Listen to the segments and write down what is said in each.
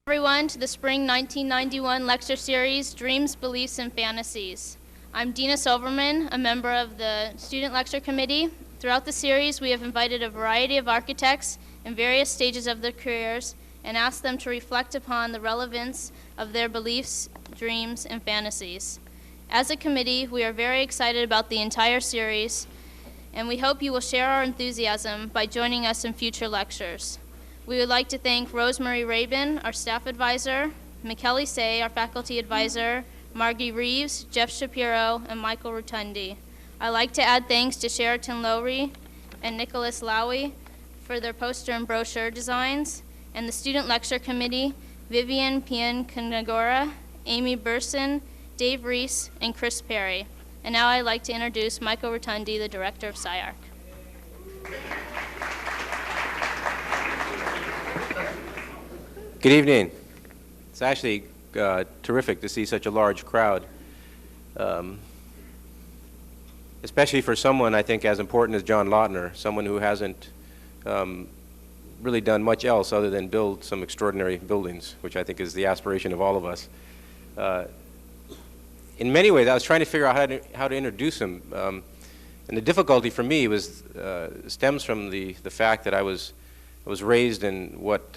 Everyone to the Spring 1991 lecture series, Dreams, Beliefs, and Fantasies. I'm Dina Silverman, a member of the Student Lecture Committee. Throughout the series, we have invited a variety of architects in various stages of their careers and asked them to reflect upon the relevance of their beliefs, dreams, and fantasies. As a committee, we are very excited about the entire series, and we hope you will share our enthusiasm by joining us in future lectures. We would like to thank Rosemary Rabin, our staff advisor, McKelly Say, our faculty advisor, Margie Reeves, Jeff Shapiro, and Michael Rotondi. I'd like to add thanks to Sheraton Lowry and Nicholas Lowy for their poster and brochure designs, and the Student Lecture Committee, Vivian Pian-Canagora, Amy Burson, Dave Reese, and Chris Perry. And now I'd like to introduce Michael Rotondi, the director of SCI-Arc. Good evening. It's actually terrific to see such a large crowd, especially for someone I think as important as John Lautner, someone who hasn't really done much else other than build some extraordinary buildings, which I think is the aspiration of all of us. In many ways, I was trying to figure out how to introduce him, and the difficulty for me stems from the fact that I was raised in what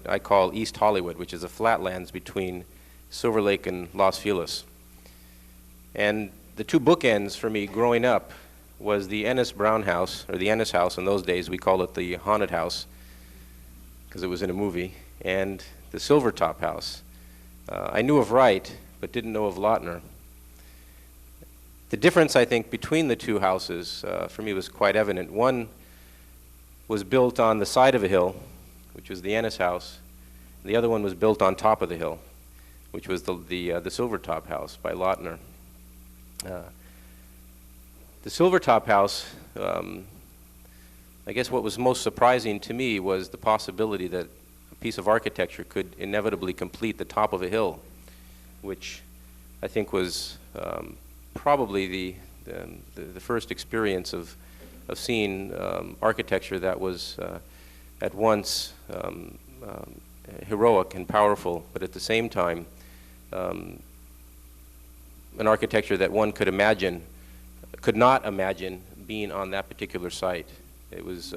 I call East Hollywood, which is the flatlands between Silver Lake and Los Feliz. And the two bookends for me growing up was the Ennis Brown house, or the Ennis house in those days. We called it the haunted house because it was in a movie, and the Silvertop house. I knew of Wright, but didn't know of Lautner. The difference, I think, between the two houses for me was quite evident. One was built on the side of a hill, which was the Ennis house. The other one was built on top of the hill, which was the Silvertop house by Lautner. The Silvertop house, I guess what was most surprising to me was the possibility that a piece of architecture could inevitably complete the top of a hill, which I think was probably the first experience of seeing architecture that was at once heroic and powerful, but at the same time an architecture that one could not imagine being on that particular site. It was,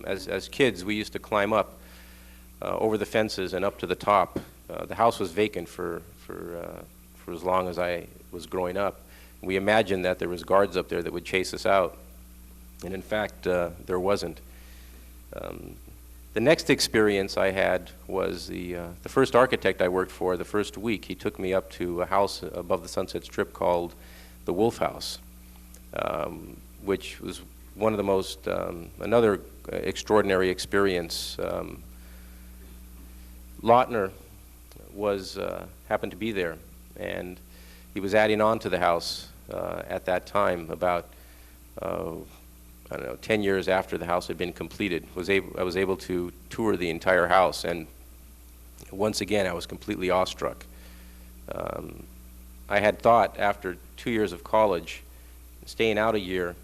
as kids, we used to climb up over the fences and up to the top. The house was vacant for as long as I was growing up. We imagined that there was guards up there that would chase us out, and in fact, there wasn't. The next experience I had was the first architect I worked for. The first week, he took me up to a house above the Sunset Strip called the Wolf House, which was one of the most, another extraordinary experience. Lautner happened to be there, and he was adding on to the house at that time about I don't know, 10 years after the house had been completed. I was able to tour the entire house, and once again I was completely awestruck. I had thought after 2 years of college, staying out a year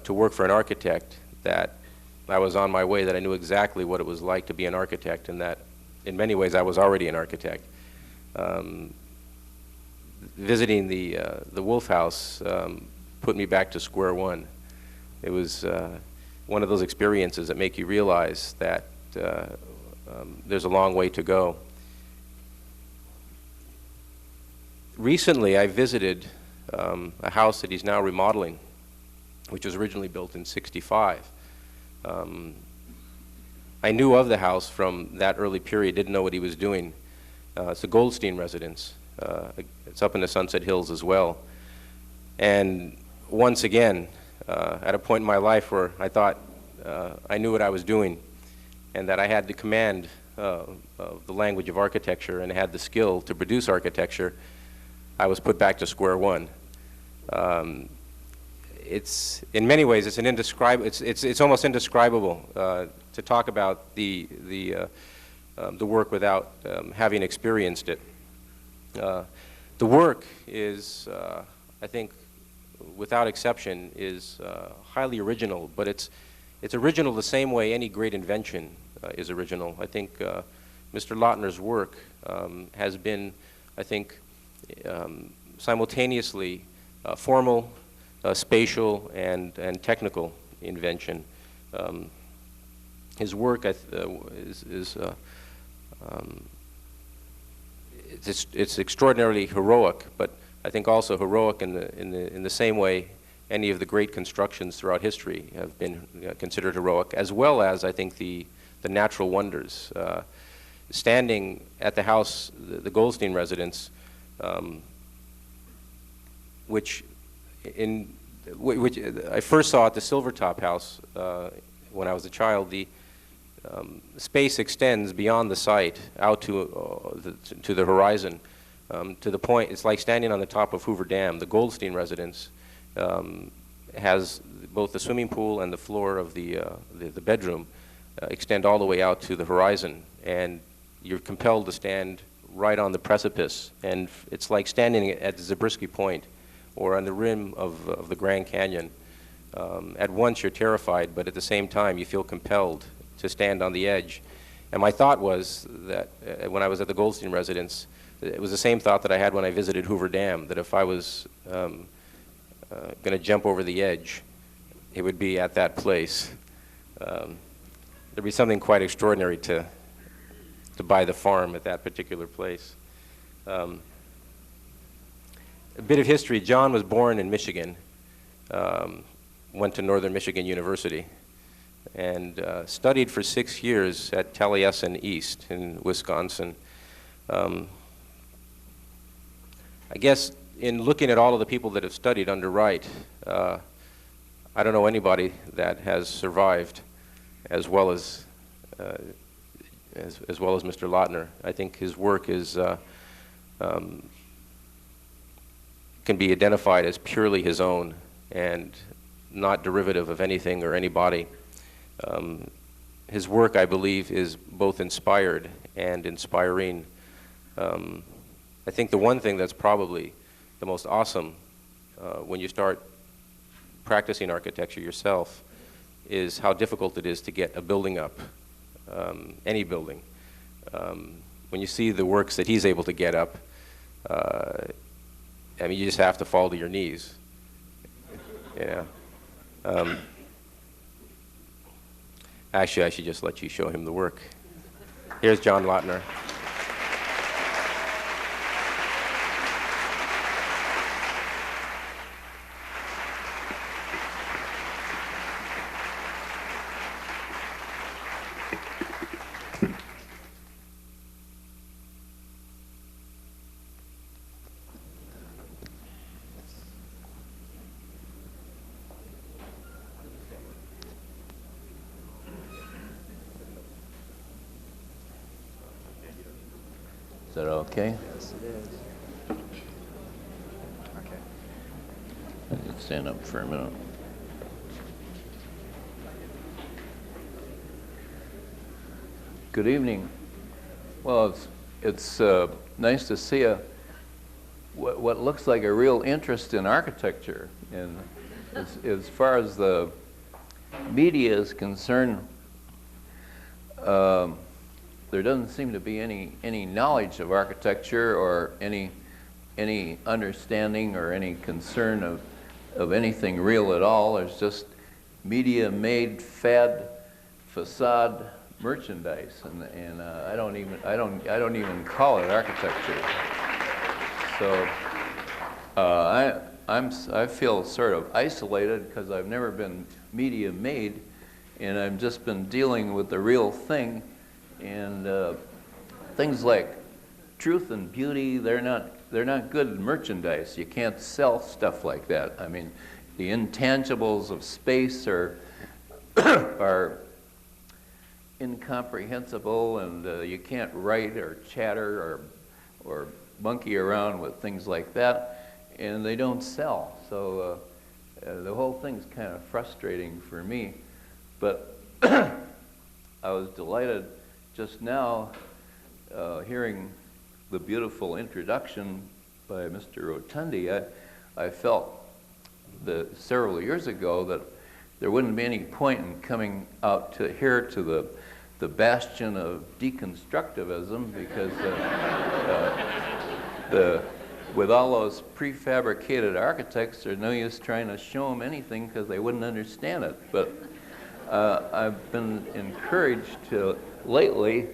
to work for an architect, that I was on my way, that I knew exactly what it was like to be an architect, and that in many ways I was already an architect. Visiting the Wolf House put me back to square one. It was one of those experiences that make you realize that there's a long way to go. Recently, I visited a house that he's now remodeling, which was originally built in '65. I knew of the house from that early period, didn't know what he was doing. It's a Goldstein residence. It's up in the Sunset Hills as well. And once again, at a point in my life where I thought I knew what I was doing and that I had the command of the language of architecture and had the skill to produce architecture, I was put back to square one. It's in many ways it's almost indescribable to talk about the work without having experienced it. The work is, I think, without exception, is highly original, but it's original the same way any great invention is original. I think Mr. Lautner's work has been, I think, simultaneously formal, spatial, and technical invention. His work it's extraordinarily heroic, but I think also heroic in the same way any of the great constructions throughout history have been considered heroic, as well as I think the natural wonders. Standing at the house, the Goldstein residence, which I first saw at the Silvertop house when I was a child. The space extends beyond the site out to the horizon, to the point it's like standing on the top of Hoover Dam. The Goldstein residence has both the swimming pool and the floor of the bedroom extend all the way out to the horizon, and you're compelled to stand right on the precipice, and it's like standing at the Zabriskie Point or on the rim of the Grand Canyon. At once you're terrified, but at the same time you feel compelled to stand on the edge. And my thought was that when I was at the Goldstein residence, it was the same thought that I had when I visited Hoover Dam, that if I was going to jump over the edge, it would be at that place. There'd be something quite extraordinary to buy the farm at that particular place. A bit of history. John was born in Michigan, went to Northern Michigan University, and studied for 6 years at Taliesin East in Wisconsin. I guess in looking at all of the people that have studied under Wright, I don't know anybody that has survived as well as Mr. Lautner. I think his work is can be identified as purely his own and not derivative of anything or anybody. His work, I believe, is both inspired and inspiring. I think the one thing that's probably the most awesome when you start practicing architecture yourself is how difficult it is to get a building up, any building. When you see the works that he's able to get up, I mean, you just have to fall to your knees. Yeah. Actually, I should just let you show him the work. Here's John Lautner. Is that okay? Yes, it is. Okay. I can stand up for a minute. Good evening. Well, it's nice to see what looks like a real interest in architecture. And as far as the media is concerned, there doesn't seem to be any knowledge of architecture or any understanding or any concern of anything real at all. There's just media-made fad facade merchandise, and I don't even call it architecture. So I feel sort of isolated because I've never been media-made, and I've just been dealing with the real thing. And things like truth and beauty, they're not good merchandise. You can't sell stuff like that. I mean, the intangibles of space are incomprehensible, and you can't write or chatter or monkey around with things like that, and they don't sell. So the whole thing's kind of frustrating for me. But I was delighted just now hearing the beautiful introduction by Mr. Rotondi. I felt that several years ago that there wouldn't be any point in coming out to here to the bastion of deconstructivism, because with all those prefabricated architects, there's no use trying to show them anything because they wouldn't understand it. But I've been encouraged to lately.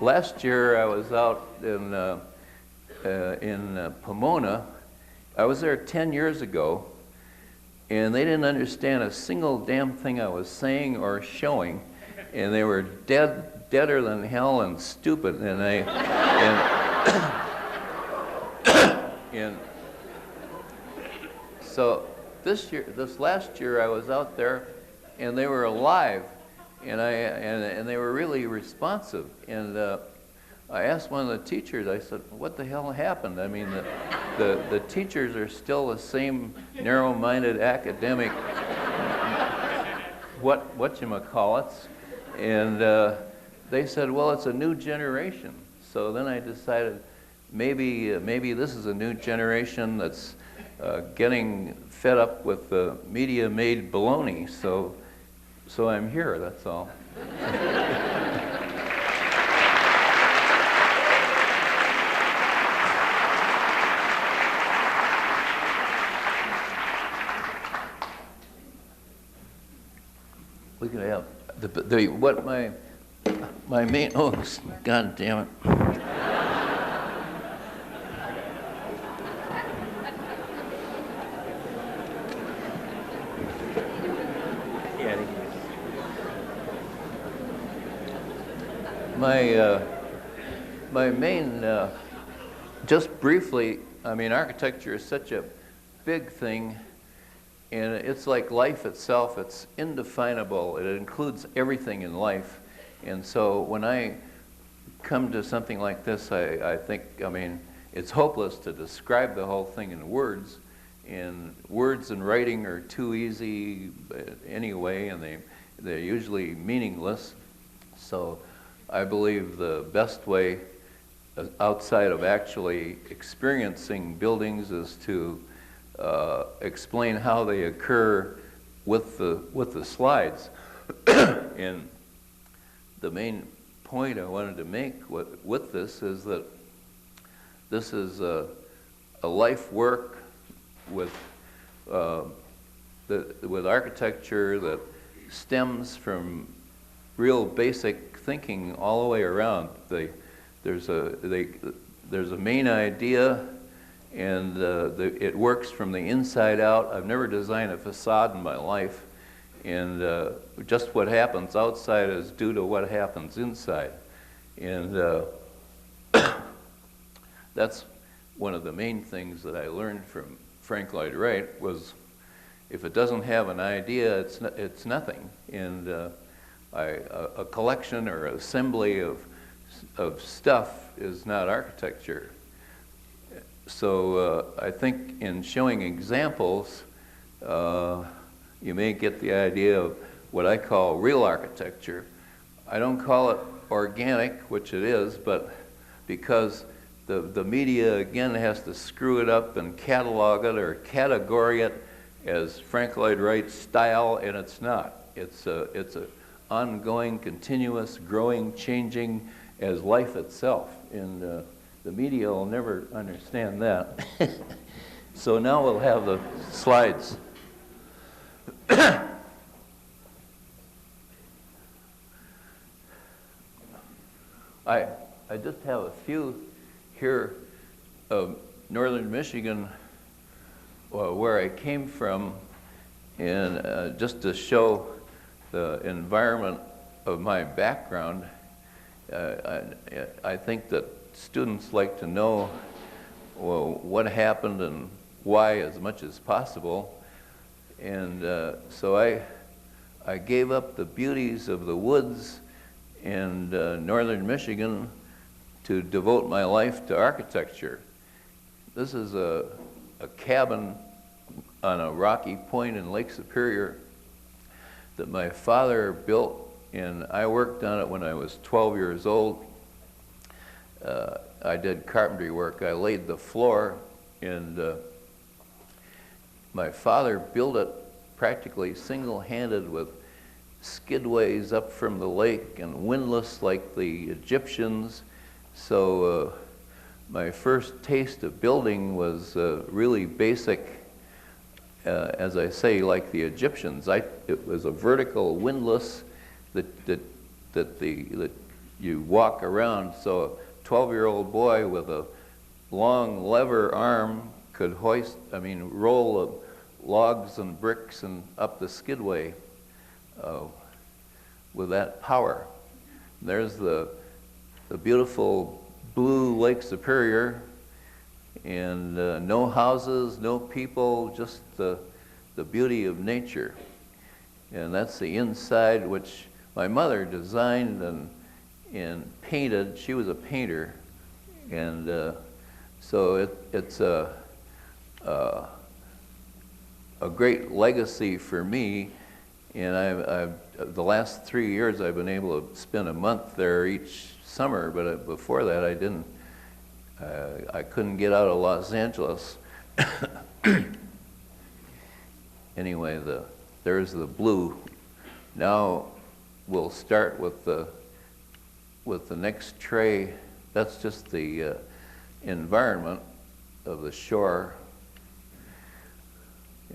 Last year I was out in Pomona. I was there 10 years ago, and they didn't understand a single damn thing I was saying or showing, and they were deader than hell and stupid. And and so this last year I was out there, and they were alive, and they were really responsive. And I asked one of the teachers, I said, what the hell happened? I mean, the teachers are still the same narrow-minded academic whatchamacallits. And they said, well, it's a new generation. So then I decided maybe this is a new generation that's getting fed up with the media-made baloney. So I'm here, that's all. We could have what my main, oh, God damn it. My main, just briefly, I mean, architecture is such a big thing, and it's like life itself. It's indefinable. It includes everything in life. And so when I come to something like this, I think, I mean, it's hopeless to describe the whole thing in words. And words and writing are too easy anyway, and they're usually meaningless. So I believe the best way outside of actually experiencing buildings is to explain how they occur with the slides. And the main point I wanted to make with this is that this is a life work with architecture that stems from real basic thinking all the way around. There's a main idea, and it works from the inside out. I've never designed a facade in my life, and just what happens outside is due to what happens inside. And that's one of the main things that I learned from Frank Lloyd Wright was, if it doesn't have an idea, it's nothing. And a collection or assembly of stuff is not architecture. So I think in showing examples, you may get the idea of what I call real architecture. I don't call it organic, which it is, but because the media, again, has to screw it up and catalog it or category it as Frank Lloyd Wright's style, and it's not. It's a ongoing, continuous, growing, changing as life itself. And the media will never understand that. So now we'll have the slides. I just have a few here of northern Michigan, where I came from, and just to show the environment of my background. I think that students like to know, well, what happened and why as much as possible. And so I gave up the beauties of the woods in northern Michigan to devote my life to architecture. This is a cabin on a rocky point in Lake Superior that my father built, and I worked on it when I was 12 years old. I did carpentry work. I laid the floor, and my father built it practically single-handed with skidways up from the lake and windlass like the Egyptians. So my first taste of building was really basic, as I say, like the Egyptians. It was a vertical windlass that you walk around. So a 12-year-old boy with a long lever arm could roll logs and bricks and up the skidway with that power. There's the beautiful blue Lake Superior, and no houses, no people, just the beauty of nature. And that's the inside, which my mother designed and painted. She was a painter, and so it's a great legacy for me. And the last 3 years I've been able to spend a month there each summer, but before that I didn't. I couldn't get out of Los Angeles. Anyway, there's the blue. Now we'll start with the next tray. That's just the environment of the shore,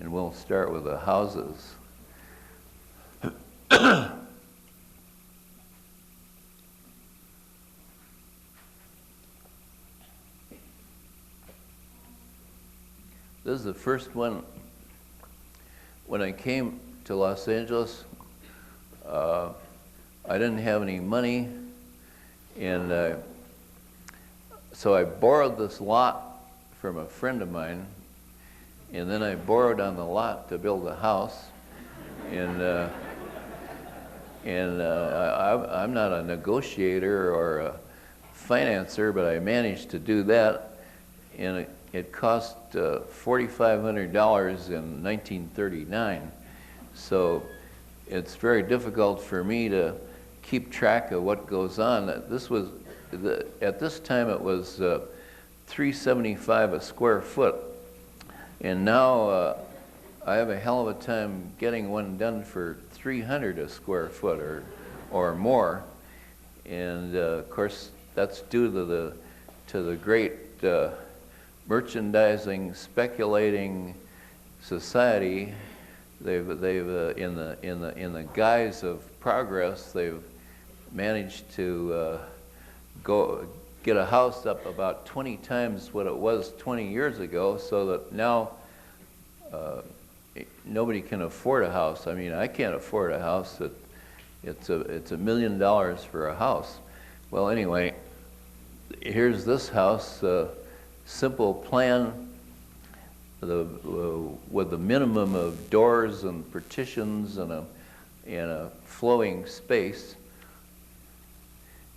and we'll start with the houses. This is the first one. When I came to Los Angeles, I didn't have any money, and so I borrowed this lot from a friend of mine, and then I borrowed on the lot to build a house. And I'm not a negotiator or a financer, but I managed to do that, and it cost $4,500 in 1939. So it's very difficult for me to keep track of what goes on. At this time it was $375 a square foot, and now I have a hell of a time getting one done for $300 a square foot or more, and of course that's due to the great merchandising, speculating society. They've in the guise of progress, they've managed to get a house up about 20 times what it was 20 years ago, so that now nobody can afford a house. I mean, I can't afford a house. It's $1 million for a house. Well, anyway, here's this house. Simple plan, with the minimum of doors and partitions and a flowing space,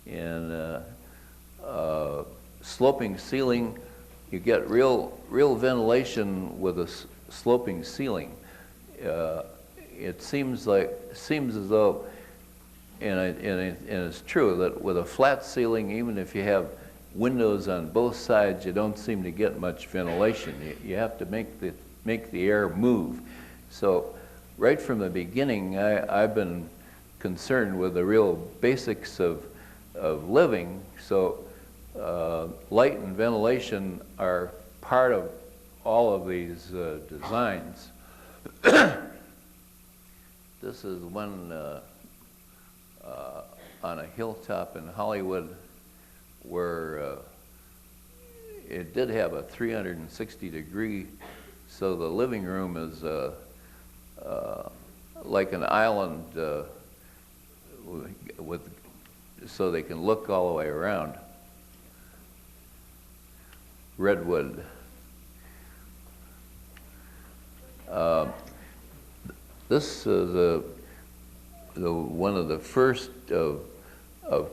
and sloping ceiling. You get real ventilation with a sloping ceiling. It seems as though, and it's true that with a flat ceiling, even if you have windows on both sides, you don't seem to get much ventilation. You have to make the air move. So right from the beginning, I've been concerned with the real basics of living. So light and ventilation are part of all of these designs. This is one on a hilltop in Hollywood, where it did have a 360-degree, so the living room is like an island, so they can look all the way around. Redwood. This is one of the first of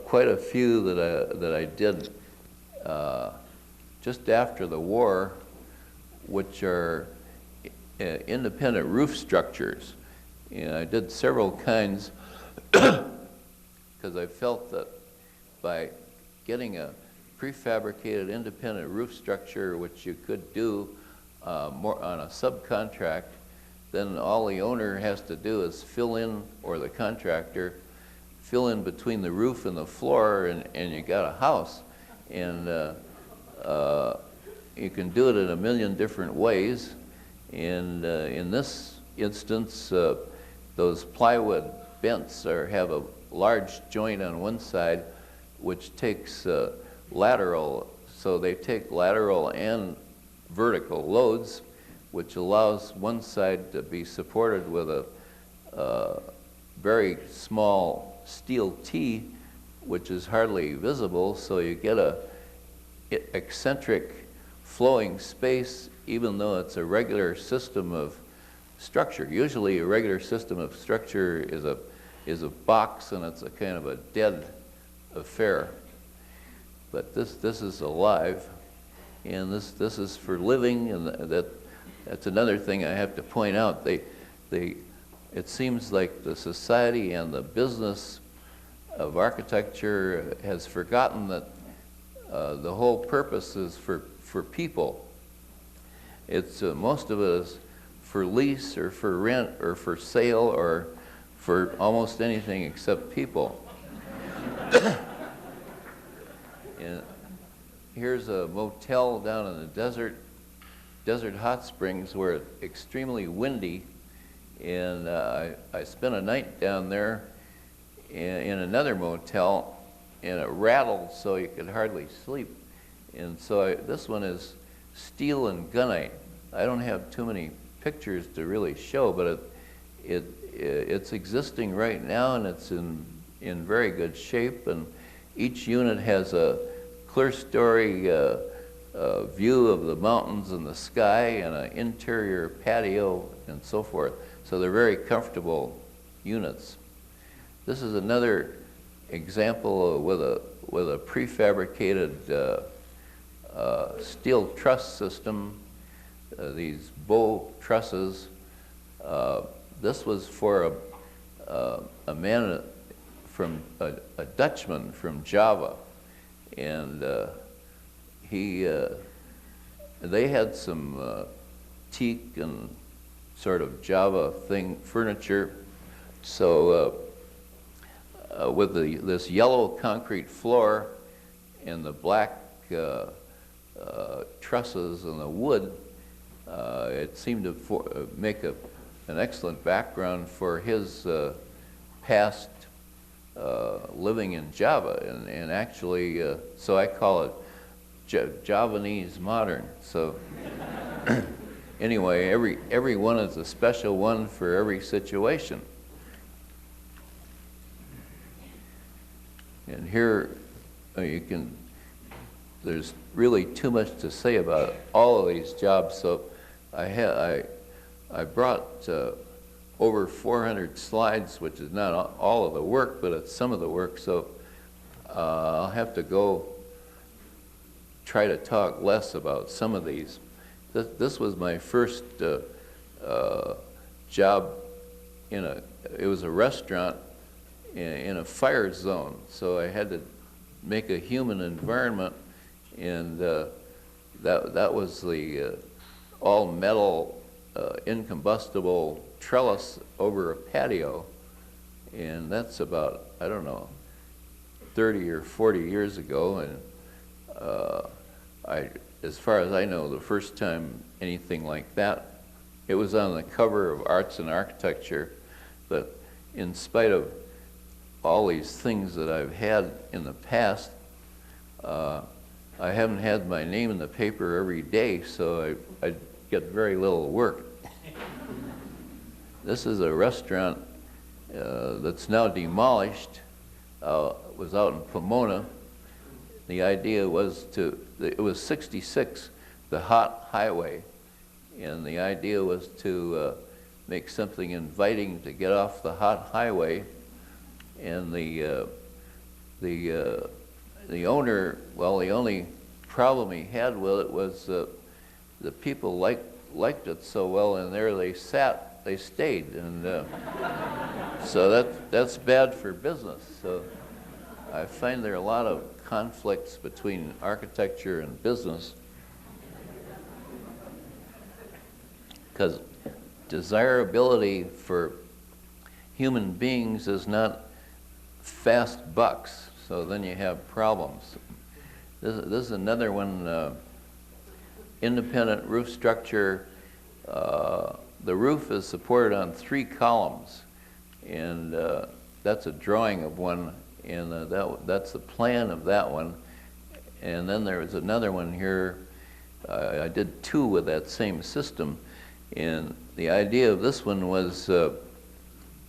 quite a few that I did just after the war, which are independent roof structures. And I did several kinds because I felt that by getting a prefabricated independent roof structure, which you could do more on a subcontract, then all the owner has to do is fill in, or the contractor, fill in between the roof and the floor, and you got a house. And you can do it in a million different ways. And in this instance, those plywood vents have a large joint on one side, which takes lateral, so they take lateral and vertical loads, which allows one side to be supported with a very small steel T, which is hardly visible, so you get a eccentric flowing space, even though it's a regular system of structure. Usually a regular system of structure is a box, and it's a kind of a dead affair. But this is alive, and this is for living, and that's another thing I have to point out. It seems like the society and the business of architecture has forgotten that the whole purpose is for people. It's most of it is for lease or for rent or for sale or for almost anything except people. And here's a motel down in the desert hot springs where it's extremely windy, and I spent a night down there in another motel, and it rattled so you could hardly sleep. And so this one is steel and gunite. I don't have too many pictures to really show, but it's existing right now, and it's in very good shape. And each unit has a clear story view of the mountains and the sky, and an interior patio and so forth. So they're very comfortable units. This is another example with a prefabricated steel truss system. These bow trusses. This was for a man from a Dutchman from Java, and they had some teak and sort of Java furniture. So with this yellow concrete floor and the black trusses and the wood, it seemed to make an excellent background for his past living in Java, and actually, so I call it Javanese modern. So anyway, every one is a special one for every situation. And here there's really too much to say about all of these jobs, so I brought over 400 slides, which is not all of the work, but it's some of the work, so I'll have to try to talk less about some of these. This was my first job it was a restaurant in a fire zone, so I had to make a human environment, and that was the all metal incombustible trellis over a patio, and that's about, I don't know, 30 or 40 years ago, and as far as I know, the first time anything like that, it was on the cover of Arts and Architecture, but in spite of all these things that I've had in the past, I haven't had my name in the paper every day, so I get very little work. This is a restaurant that's now demolished. It was out in Pomona. The idea was it was 66, the hot highway, and the idea was to make something inviting to get off the hot highway. And the owner, well, the only problem he had with it was the people liked it so well, and there they stayed, and so that's bad for business. So I find there are a lot of conflicts between architecture and business, because desirability for human beings is not fast bucks, so then you have problems. This is another one, independent roof structure. The roof is supported on 3 columns, and that's a drawing of one, and that's the plan of that one. And then there was another one here. I did 2 with that same system, and the idea of this one was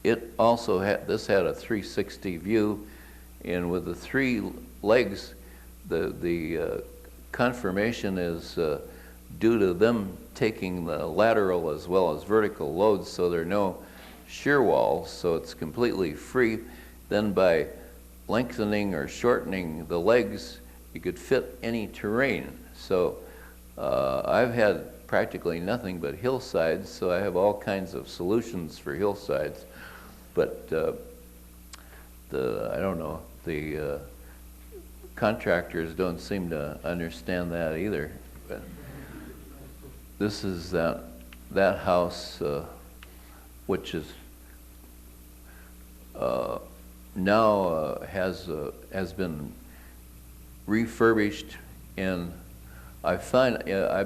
it also had a 360 view, and with the 3 legs, the conformation is due to them taking the lateral as well as vertical loads, so there are no shear walls, so it's completely free. Then by lengthening or shortening the legs, you could fit any terrain. So I've had practically nothing but hillsides, so I have all kinds of solutions for hillsides. But I don't know, the contractors don't seem to understand that either. But this is that house, which is now has been refurbished, and I've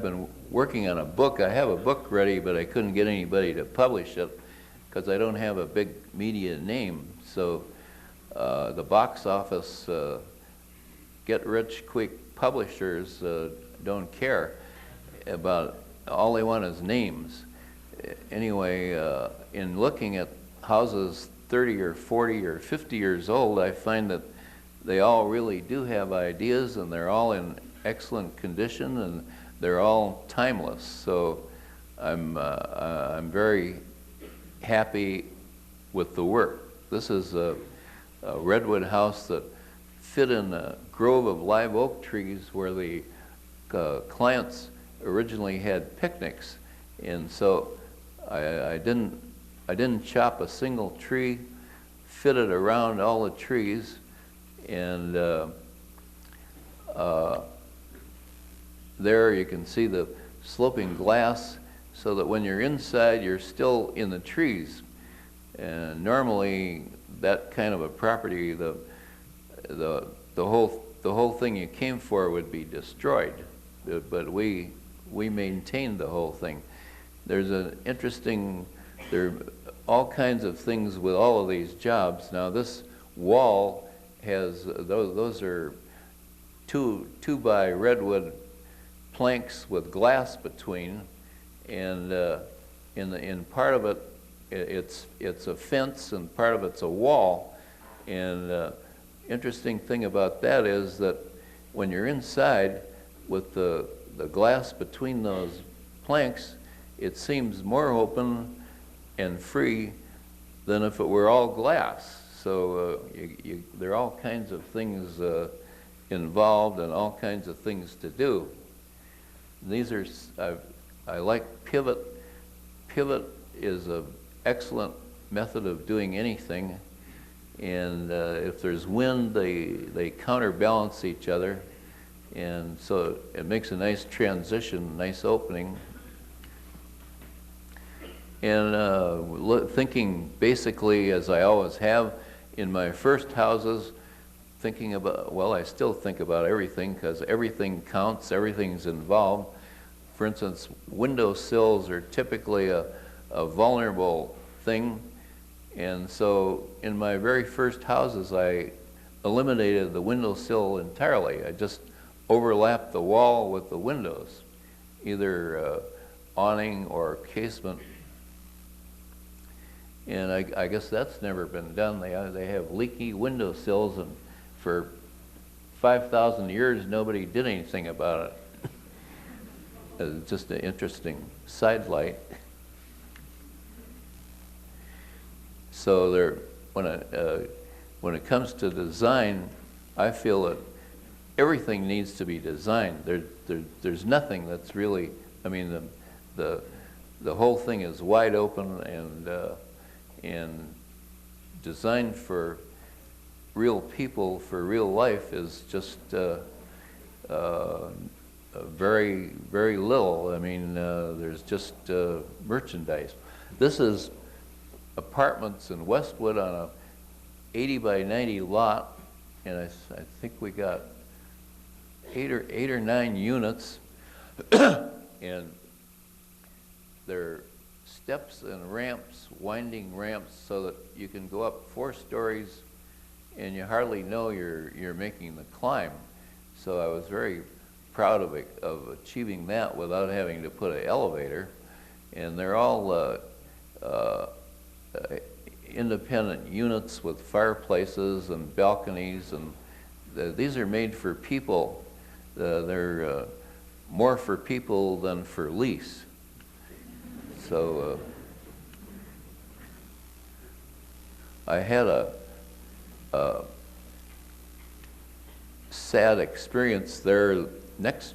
been working on a book. I have a book ready, but I couldn't get anybody to publish it because I don't have a big media name. So the box office, get-rich-quick publishers don't care about. All they want is names. Anyway, in looking at houses 30 or 40 or 50 years old, I find that they all really do have ideas, and they're all in excellent condition, and they're all timeless. So I'm very happy with the work. This is a redwood house that fit in a grove of live oak trees where the clients originally had picnics, and so I didn't chop a single tree, fitted around all the trees, and there you can see the sloping glass, so that when you're inside, you're still in the trees. And normally, that kind of a property, the whole thing you came for would be destroyed. But we maintained the whole thing. There's an interesting, there are all kinds of things with all of these jobs. Now this wall has, those are two by redwood planks with glass between, and in part of it, it's a fence, and part of it's a wall. And interesting thing about that is that when you're inside with the glass between those planks, it seems more open and free than if it were all glass. So there are all kinds of things involved and all kinds of things to do. These are, I like pivot. Pivot is an excellent method of doing anything. And if there's wind, they counterbalance each other. And so it makes a nice transition, nice opening. And thinking basically, as I always have in my first houses, thinking about, well, I still think about everything because everything counts, everything's involved. For instance, window sills are typically a vulnerable thing. And so in my very first houses, I eliminated the windowsill entirely. I just overlapped the wall with the windows, either awning or casement. And I guess that's never been done. They have leaky windowsills, and for 5,000 years, nobody did anything about it. It's just an interesting sidelight. So when it comes to design, I feel that everything needs to be designed. There's nothing that's really, I mean, the whole thing is wide open and designed for real people, for real life, is just very, very little. I mean, there's just merchandise. This is apartments in Westwood on a 80 by 90 lot, and I think we got eight or nine units, and there are steps and ramps, winding ramps, so that you can go up 4 stories, and you hardly know you're making the climb. So I was very proud of achieving that without having to put an elevator. And they're all independent units with fireplaces and balconies, and these are made for people. They're more for people than for lease. So I had a sad experience there.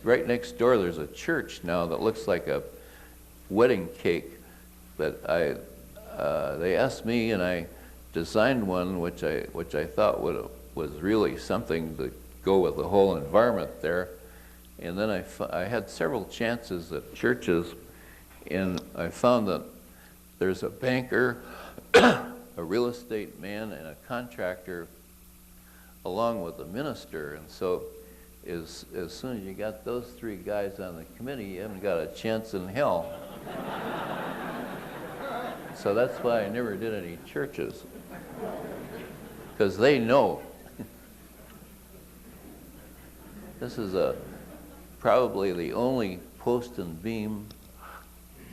Right next door, there's a church now that looks like a wedding cake. But they asked me, and I designed one, which I thought was really something to go with the whole environment there. And then I had several chances at churches, and I found that there's a banker, a real estate man, and a contractor, along with the minister. And so as soon as you got those 3 guys on the committee, you haven't got a chance in hell. So that's why I never did any churches, because they know. This is probably the only post and beam,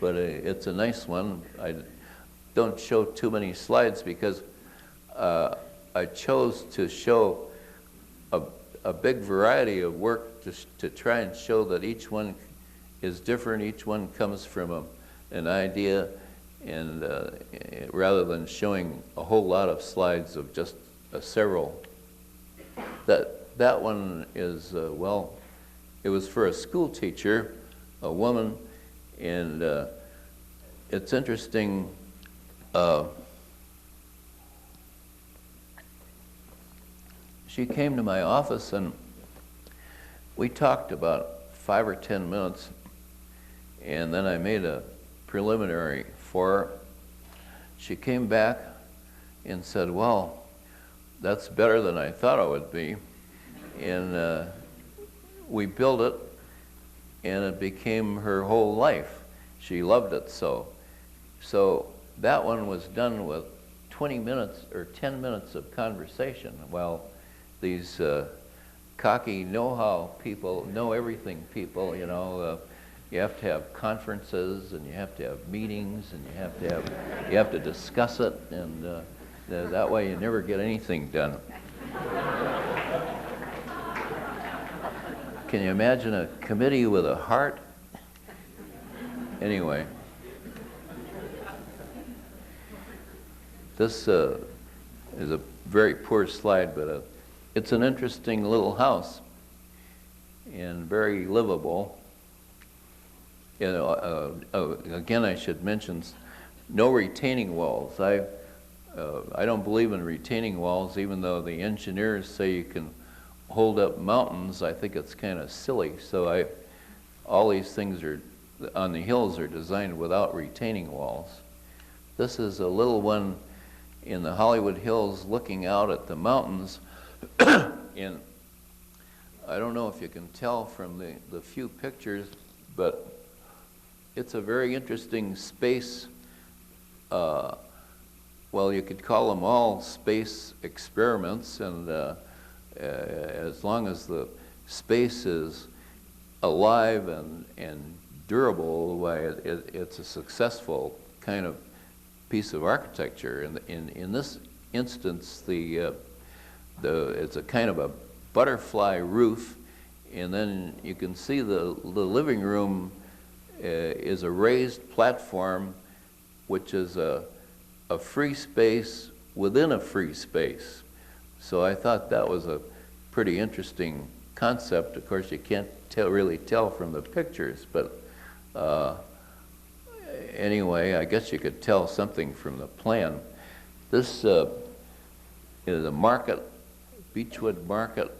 but it's a nice one. I don't show too many slides because I chose to show a big variety of work to try and show that each one is different. Each one comes from an idea, and rather than showing a whole lot of slides of just several. That one is, well, it was for a school teacher, a woman, and it's interesting. She came to my office, and we talked about 5 or 10 minutes, and then I made a preliminary for her. She came back and said, well, that's better than I thought it would be. And we built it, and it became her whole life. She loved it so. So that one was done with 20 minutes or 10 minutes of conversation. Well, these cocky know-how people, know everything people, you know, you have to have conferences, and you have to have meetings, and you have to discuss it, and that way you never get anything done. Can you imagine a committee with a heart? Anyway, this is a very poor slide, but it's an interesting little house and very livable. You know, again, I should mention no retaining walls. I don't believe in retaining walls, even though the engineers say you can hold up mountains. I think it's kind of silly. So all these things are on the hills are designed without retaining walls. This is a little one in the Hollywood Hills looking out at the mountains. And I don't know if you can tell from the few pictures, but it's a very interesting space. Well, you could call them all space experiments, and as long as the space is alive and durable, why it's a successful kind of piece of architecture. And in this instance, it's a kind of a butterfly roof, and then you can see the living room is a raised platform, which is a free space within a free space. So I thought that was a pretty interesting concept. Of course, you can't really tell from the pictures, but anyway, I guess you could tell something from the plan. This is a market, Beechwood Market,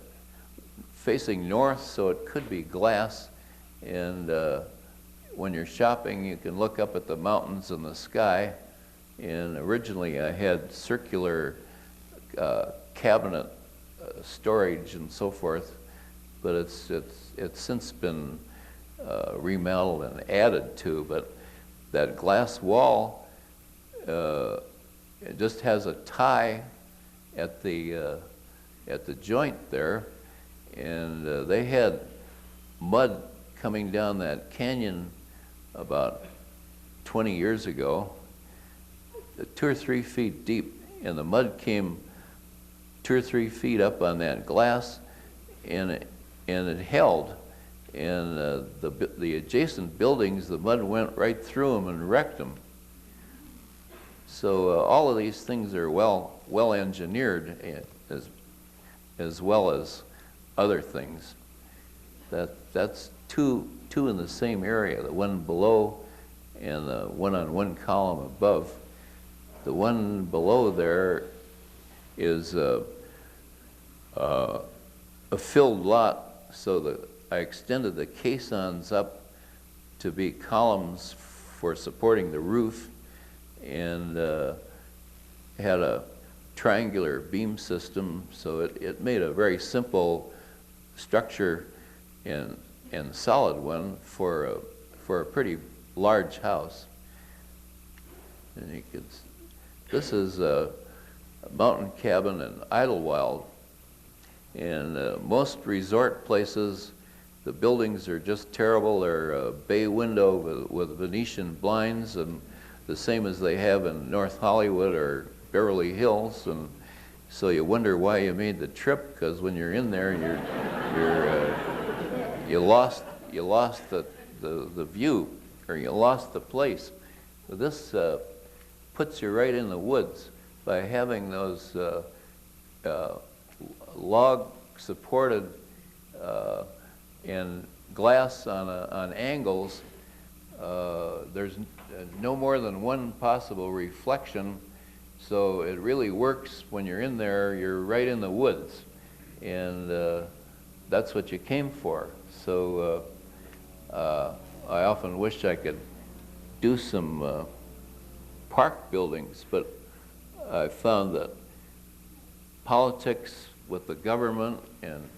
facing north, so it could be glass. And when you're shopping, you can look up at the mountains and the sky. And originally I had circular cabinet storage and so forth, but it's since been remodeled and added to. But that glass wall, it just has a tie at the joint there, and they had mud coming down that canyon about 20 years ago, 2 or 3 feet deep, and the mud came 2 or 3 feet up on that glass, and it held. And the adjacent buildings, the mud went right through them and wrecked them. So all of these things are well engineered, as well as other things. That's two in the same area, the one below and the one on one column above. The one below there is a filled lot, so that I extended the caissons up to be columns for supporting the roof, and had a triangular beam system, so it made a very simple structure and solid one for a pretty large house. And you could, this is a mountain cabin in Idyllwild, and most resort places, the buildings are just terrible. They're a bay window with Venetian blinds, and the same as they have in North Hollywood or Beverly Hills. And so you wonder why you made the trip, because when you're in there, you lost the view, or you lost the place. But this puts you right in the woods by having those log-supported and glass on angles. There's no more than one possible reflection, so it really works when you're in there. You're right in the woods, and that's what you came for. So I often wish I could do some park buildings, but I found that politics with the government and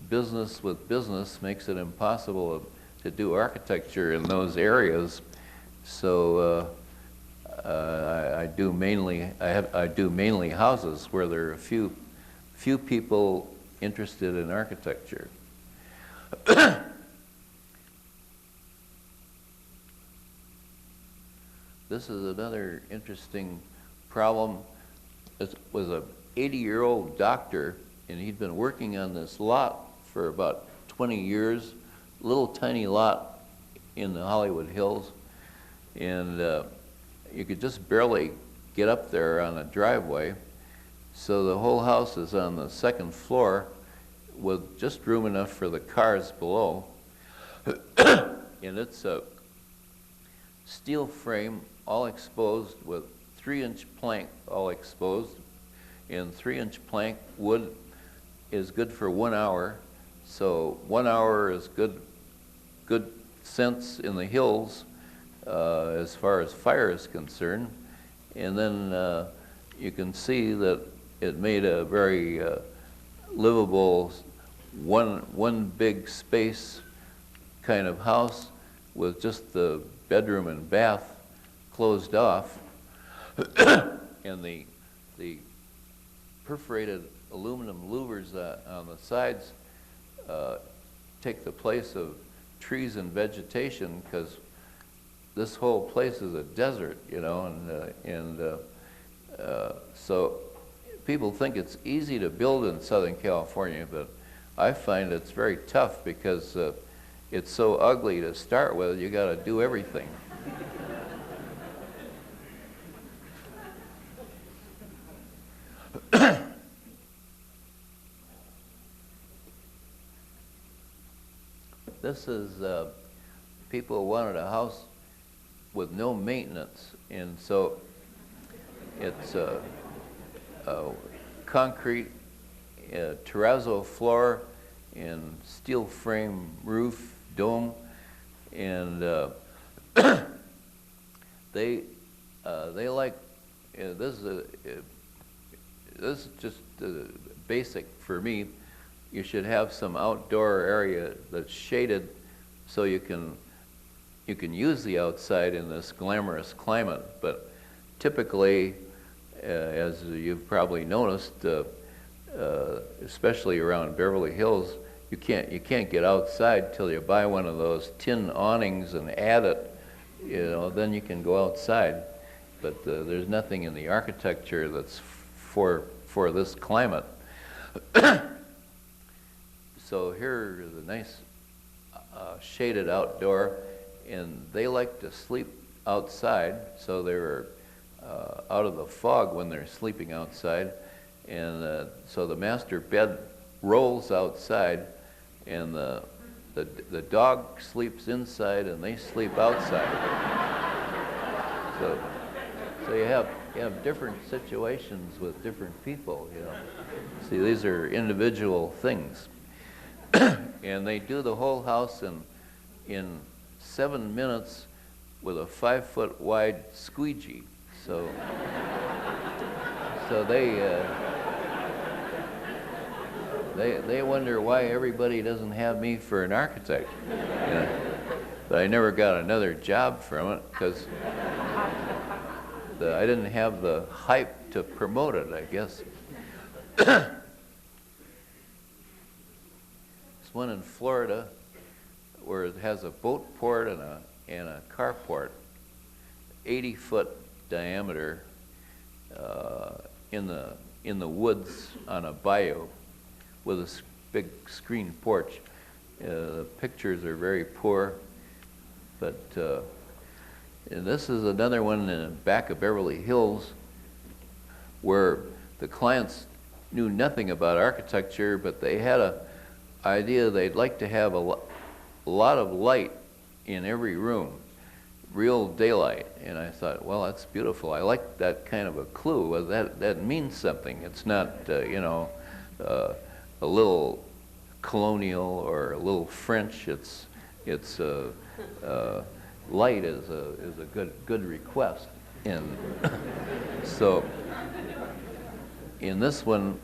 business with business makes it impossible to do architecture in those areas. So I do mainly houses where there are a few people interested in architecture. This is another interesting problem. It was an 80-year-old doctor, and he'd been working on this lot for about 20 years, little tiny lot in the Hollywood Hills, and you could just barely get up there on a driveway. So the whole house is on the second floor with just room enough for the cars below. And it's a steel frame, all exposed, with 3-inch plank all exposed. And 3-inch plank wood is good for 1 hour. So 1 hour is good sense in the hills as far as fire is concerned. And then you can see that it made a very livable one big space kind of house with just the bedroom and bath closed off. And the perforated aluminum louvers on the sides take the place of trees and vegetation, because this whole place is a desert, you know, and so people think it's easy to build in Southern California, but I find it's very tough because it's so ugly to start with. You got to do everything. This is, people wanted a house with no maintenance, and so it's a concrete terrazzo floor and steel frame roof dome, and they they like, this is just basic for me. You should have some outdoor area that's shaded so you can use the outside in this glamorous climate. But typically, as you've probably noticed, especially around Beverly Hills, you can't get outside till you buy one of those tin awnings and add it. Then you can go outside. But there's nothing in the architecture that's for this climate. So here is a nice shaded outdoor, and they like to sleep outside, so they're out of the fog when they're sleeping outside. And so the master bed rolls outside, and the dog sleeps inside, and they sleep outside. So you have different situations with different people. See, these are individual things, and they do the whole house in 7 minutes with a 5-foot wide squeegee. So they wonder why everybody doesn't have me for an architect. But I never got another job from it because I didn't have the hype to promote it, I guess. There's one in Florida where it has a boat port and a carport, 80-foot diameter, in the woods on a bayou with a big screen porch. The pictures are very poor, but and this is another one in the back of Beverly Hills where the clients knew nothing about architecture, but they had an idea they'd like to have a lot of light in every room, real daylight. And I thought, well, that's beautiful. I like that kind of a clue. Well, that means something. It's not, a little colonial or a little French. It's light is a good request. And so in this one,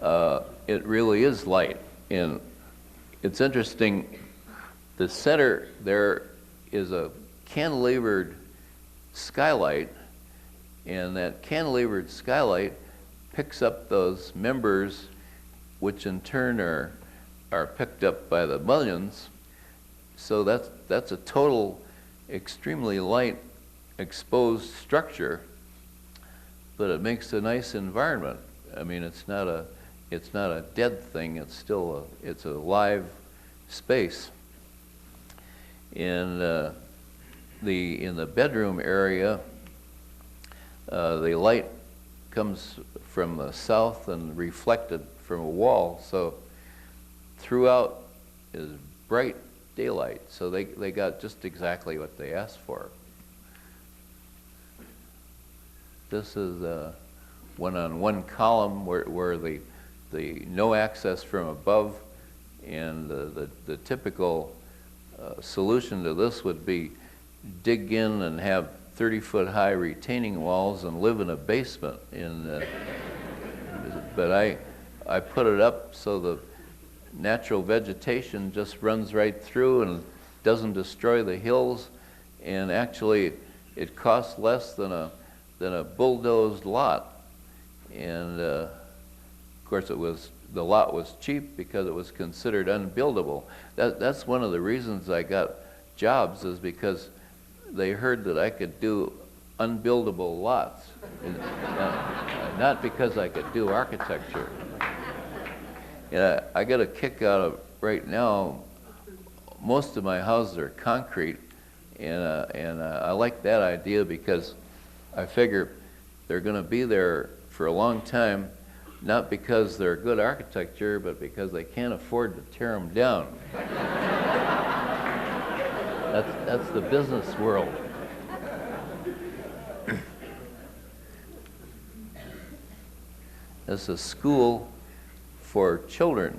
it really is light. And it's interesting, the center there is a cantilevered skylight, and that cantilevered skylight picks up those members, which in turn are picked up by the mullions. So that's a total, extremely light, exposed structure, but it makes a nice environment. I mean, it's not a dead thing. It's still it's a live space. And in the bedroom area, the light comes from the south and reflected from a wall. So throughout is bright daylight. So they got just exactly what they asked for. This is one on one column where the no access from above, and the typical solution to this would be dig in and have 30-foot high retaining walls and live in a basement. But I put it up so the natural vegetation just runs right through and doesn't destroy the hills, and actually it costs less than a bulldozed lot. And of course the lot was cheap because it was considered unbuildable. That's one of the reasons I got jobs, is because they heard that I could do unbuildable lots, not because I could do architecture. I got a kick out of right now. Most of my houses are concrete, and I like that idea because I figure they're going to be there for a long time, not because they're good architecture, but because they can't afford to tear them down. That's the business world. It's a school for children.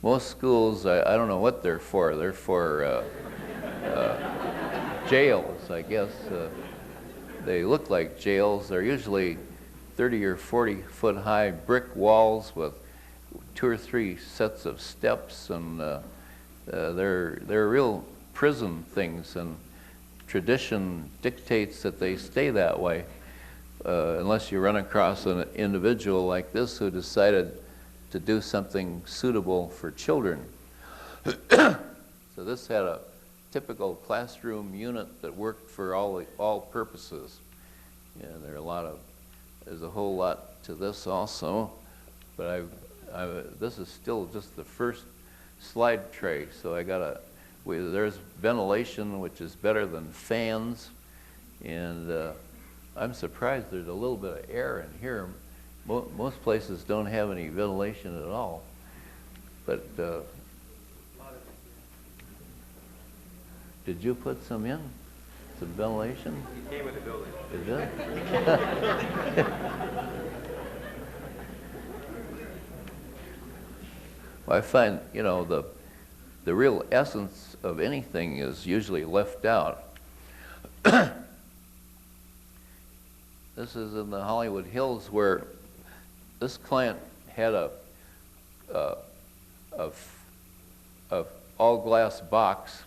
Most schools, I don't know what they're for. They're for jails, I guess. they look like jails. They're usually 30 or 40 foot high brick walls with 2 or 3 sets of steps, and they're real prison things, and tradition dictates that they stay that way unless you run across an individual like this who decided to do something suitable for children. So this had a typical classroom unit that worked for all purposes. Yeah, there's a whole lot to this also, but this is still just the first slide tray, so there's ventilation, which is better than fans, and I'm surprised there's a little bit of air in here. Most places don't have any ventilation at all, but did you put some in? Some ventilation? It came with the building. It did? Well, I find, the real essence of anything is usually left out. This is in the Hollywood Hills, where this client had a all-glass box,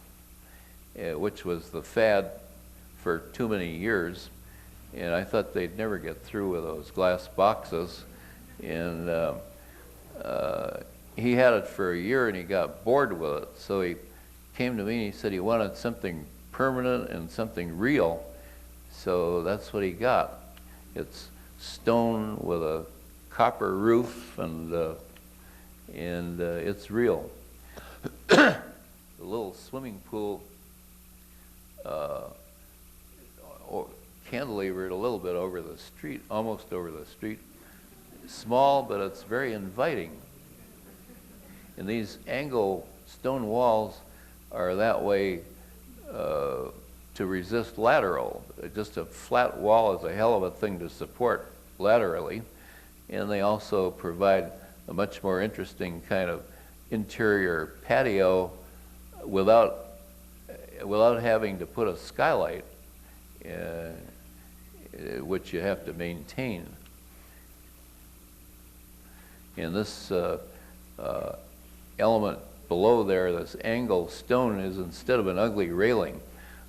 which was the fad for too many years, and I thought they'd never get through with those glass boxes, and he had it for a year and he got bored with it, so he came to me and he said he wanted something permanent and something real, so that's what he got. It's stone with a copper roof, and it's real. The little swimming pool cantilevered a little bit over the street, almost over the street. Small, but it's very inviting. And these angle stone walls are that way to resist lateral. Just a flat wall is a hell of a thing to support laterally, and they also provide a much more interesting kind of interior patio without having to put a skylight, which you have to maintain. And this element below there, this angled stone, is instead of an ugly railing.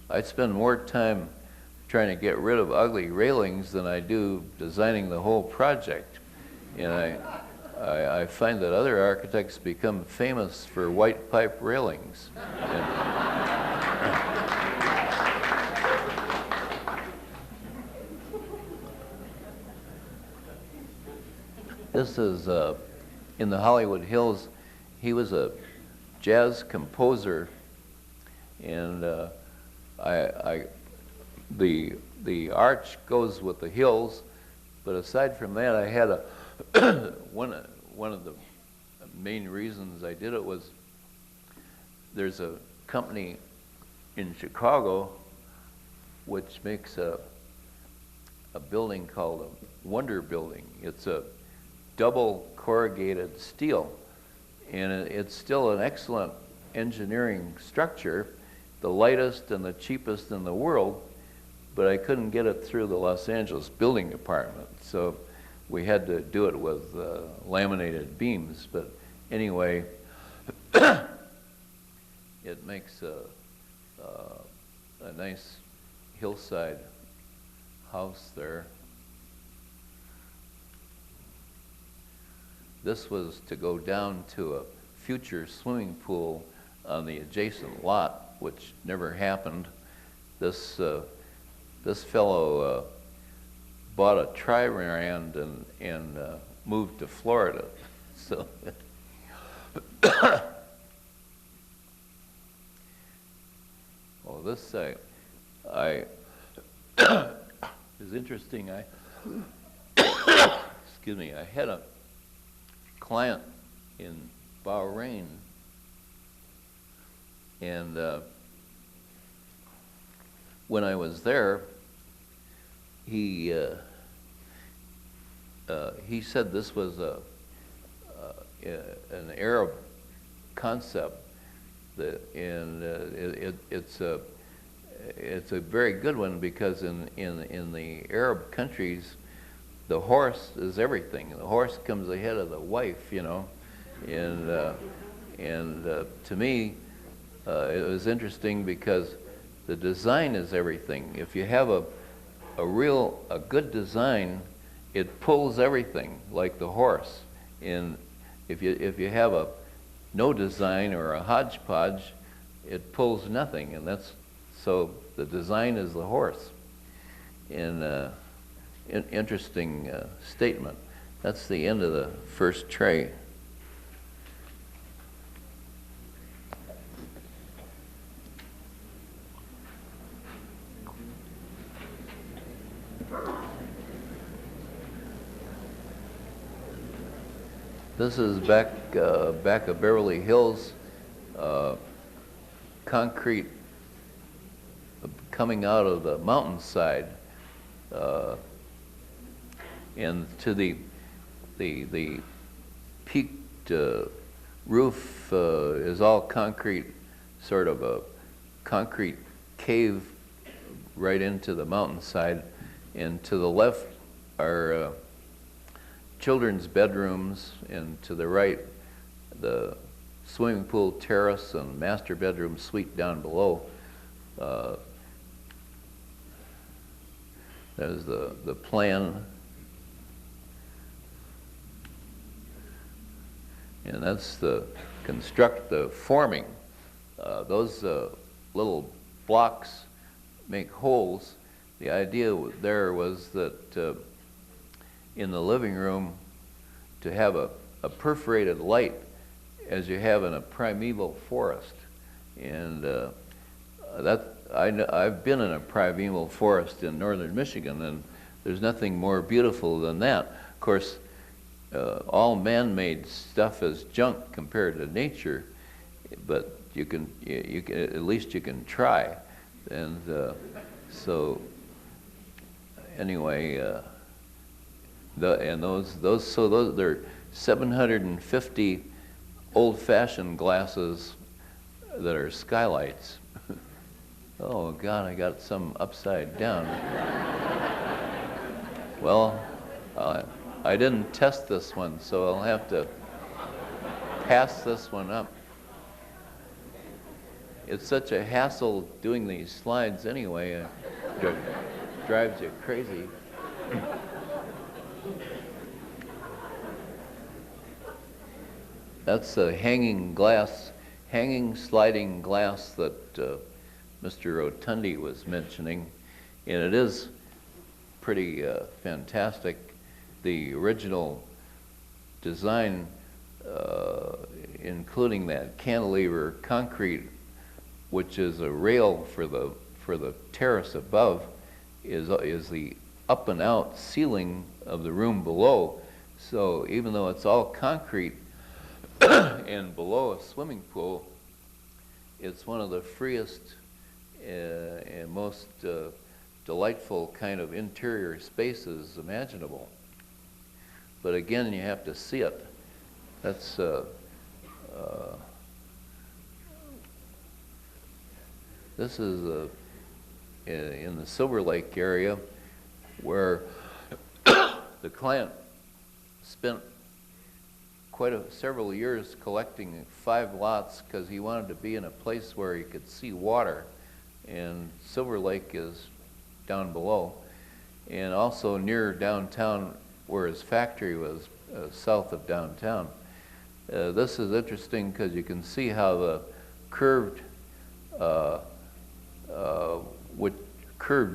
I spend more time trying to get rid of ugly railings than I do designing the whole project. And I find that other architects become famous for white pipe railings. This is in the Hollywood Hills. He was a jazz composer, and the arch goes with the hills, but aside from that, I had one of the main reasons I did it was there's a company in Chicago which makes a building called a Wonder Building. It's a double corrugated steel, and it's still an excellent engineering structure, the lightest and the cheapest in the world, but I couldn't get it through the Los Angeles building department, so we had to do it with laminated beams. But anyway, it makes a nice hillside house there. This was to go down to a future swimming pool on the adjacent lot, which never happened. This fellow bought a tri-rand and moved to Florida. So, well, this is interesting. Excuse me. I had a client in Bahrain, and when I was there, he said this was an Arab concept, and it's a very good one, because in the Arab countries, the horse is everything. The horse comes ahead of the wife, you know. And to me, it was interesting because the design is everything. If you have a good design, it pulls everything, like the horse. And if you have no design or a hodgepodge, it pulls nothing. And so the design is the horse. And interesting statement. That's the end of the first tray. This is back of Beverly Hills, concrete coming out of the mountainside, and to the peaked roof is all concrete, sort of a concrete cave right into the mountainside, and to the left are children's bedrooms, and to the right, the swimming pool terrace and master bedroom suite down below. There's the plan. And that's the forming. Those little blocks make holes. The idea there was that in the living room to have a perforated light as you have in a primeval forest. And I've been in a primeval forest in northern Michigan, and there's nothing more beautiful than that. Of course, all man-made stuff is junk compared to nature, but you can at least you can try. And so anyway. Those they're 750 old-fashioned glasses that are skylights. Oh God, I got some upside down. Well, I didn't test this one, so I'll have to pass this one up. It's such a hassle doing these slides anyway. It drives you crazy. That's a hanging sliding glass that Mr. Rotondi was mentioning, and it is pretty fantastic. The original design, including that cantilever concrete, which is a rail for the terrace above, is the up and out ceiling of the room below. So even though it's all concrete and below a swimming pool, it's one of the freest and most delightful kind of interior spaces imaginable. But again, you have to see it. That's this is in the Silver Lake area, where the client spent several years collecting 5 lots because he wanted to be in a place where he could see water, and Silver Lake is down below, and also near downtown where his factory was, south of downtown. This is interesting because you can see how the curved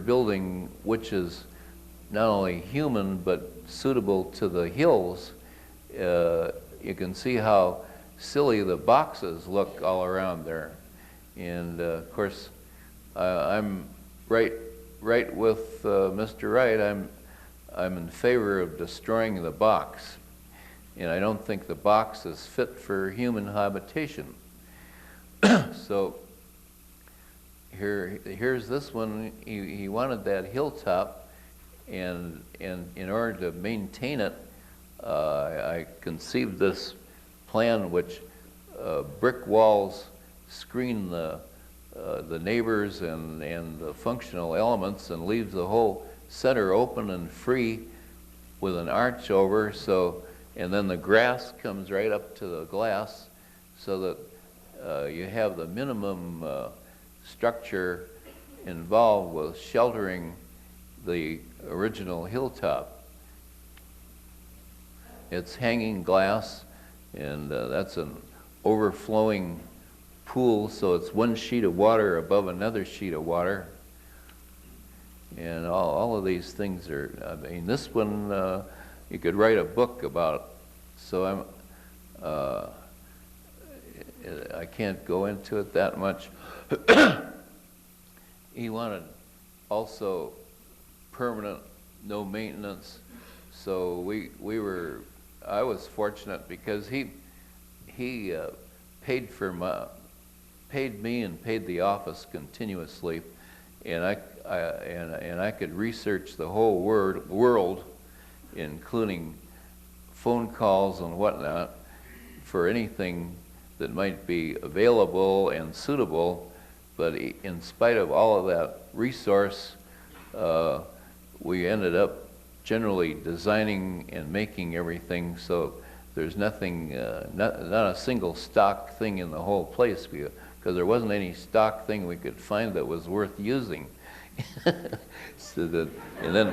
building, which is not only human but suitable to the hills, you can see how silly the boxes look all around there. And of course, I'm right with Mr. Wright. I'm in favor of destroying the box, and I don't think the box is fit for human habitation. So here's this one. He wanted that hilltop, and in order to maintain it, I conceived this plan which brick walls screen the the neighbors and the functional elements, and leaves the whole center open and free with an arch over. So, and then the grass comes right up to the glass, so that you have the minimum structure involved with sheltering the original hilltop. It's hanging glass, and that's an overflowing pool, so it's one sheet of water above another sheet of water. And all of these things are, I mean, this one you could write a book about. So I can't go into it that much. He wanted also permanent, no maintenance. So I was fortunate because he paid me and paid the office continuously, and I could research the whole world, including phone calls and whatnot, for anything that might be available and suitable. But in spite of all of that resource, we ended up generally designing and making everything, so there's nothing, not a single stock thing in the whole place, because there wasn't any stock thing we could find that was worth using. So that, and then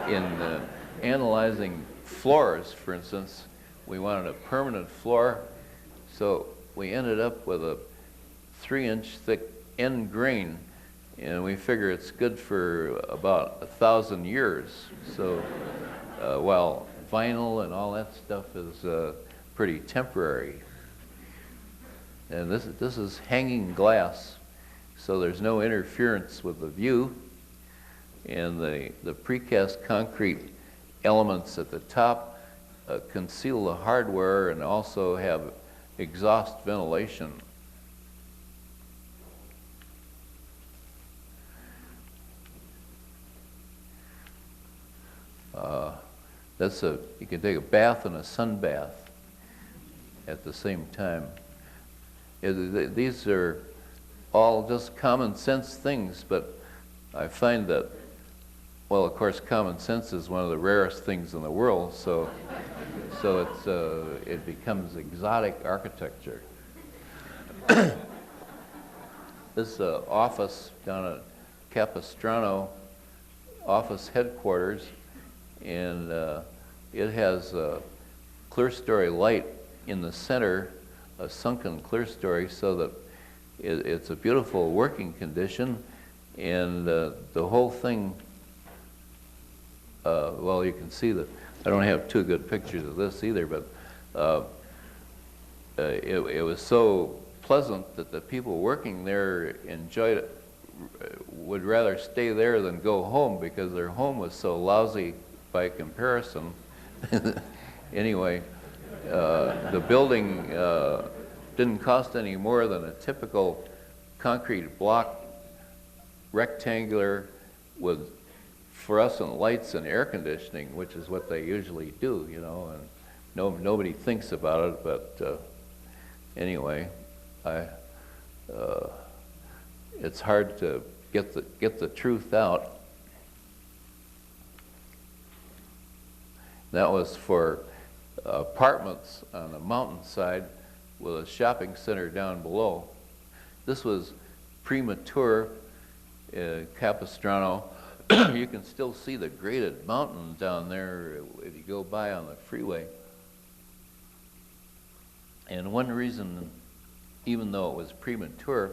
in analyzing floors, for instance, we wanted a permanent floor, so we ended up with a 3-inch thick end grain, and we figure it's good for about 1,000 years. So while vinyl and all that stuff is pretty temporary. And this is hanging glass, so there's no interference with the view. And the precast concrete elements at the top conceal the hardware and also have exhaust ventilation. You can take a bath and a sun bath at the same time. These are all just common sense things, but I find that, well, of course, common sense is one of the rarest things in the world, so it becomes exotic architecture. This office down at Capistrano office headquarters, and it has a clerestory light in the center, a sunken clerestory, so that it's a beautiful working condition, and the whole thing, well, you can see that I don't have too good pictures of this either, but it was so pleasant that the people working there enjoyed it, would rather stay there than go home, because their home was so lousy by comparison. Anyway, the building didn't cost any more than a typical concrete block, rectangular, with fluorescent lights and air conditioning, which is what they usually do, you know, and nobody thinks about it, but anyway, it's hard to get the truth out. That was for apartments on the mountainside with a shopping center down below. This was premature Capistrano. You can still see the graded mountain down there if you go by on the freeway. And one reason, even though it was premature,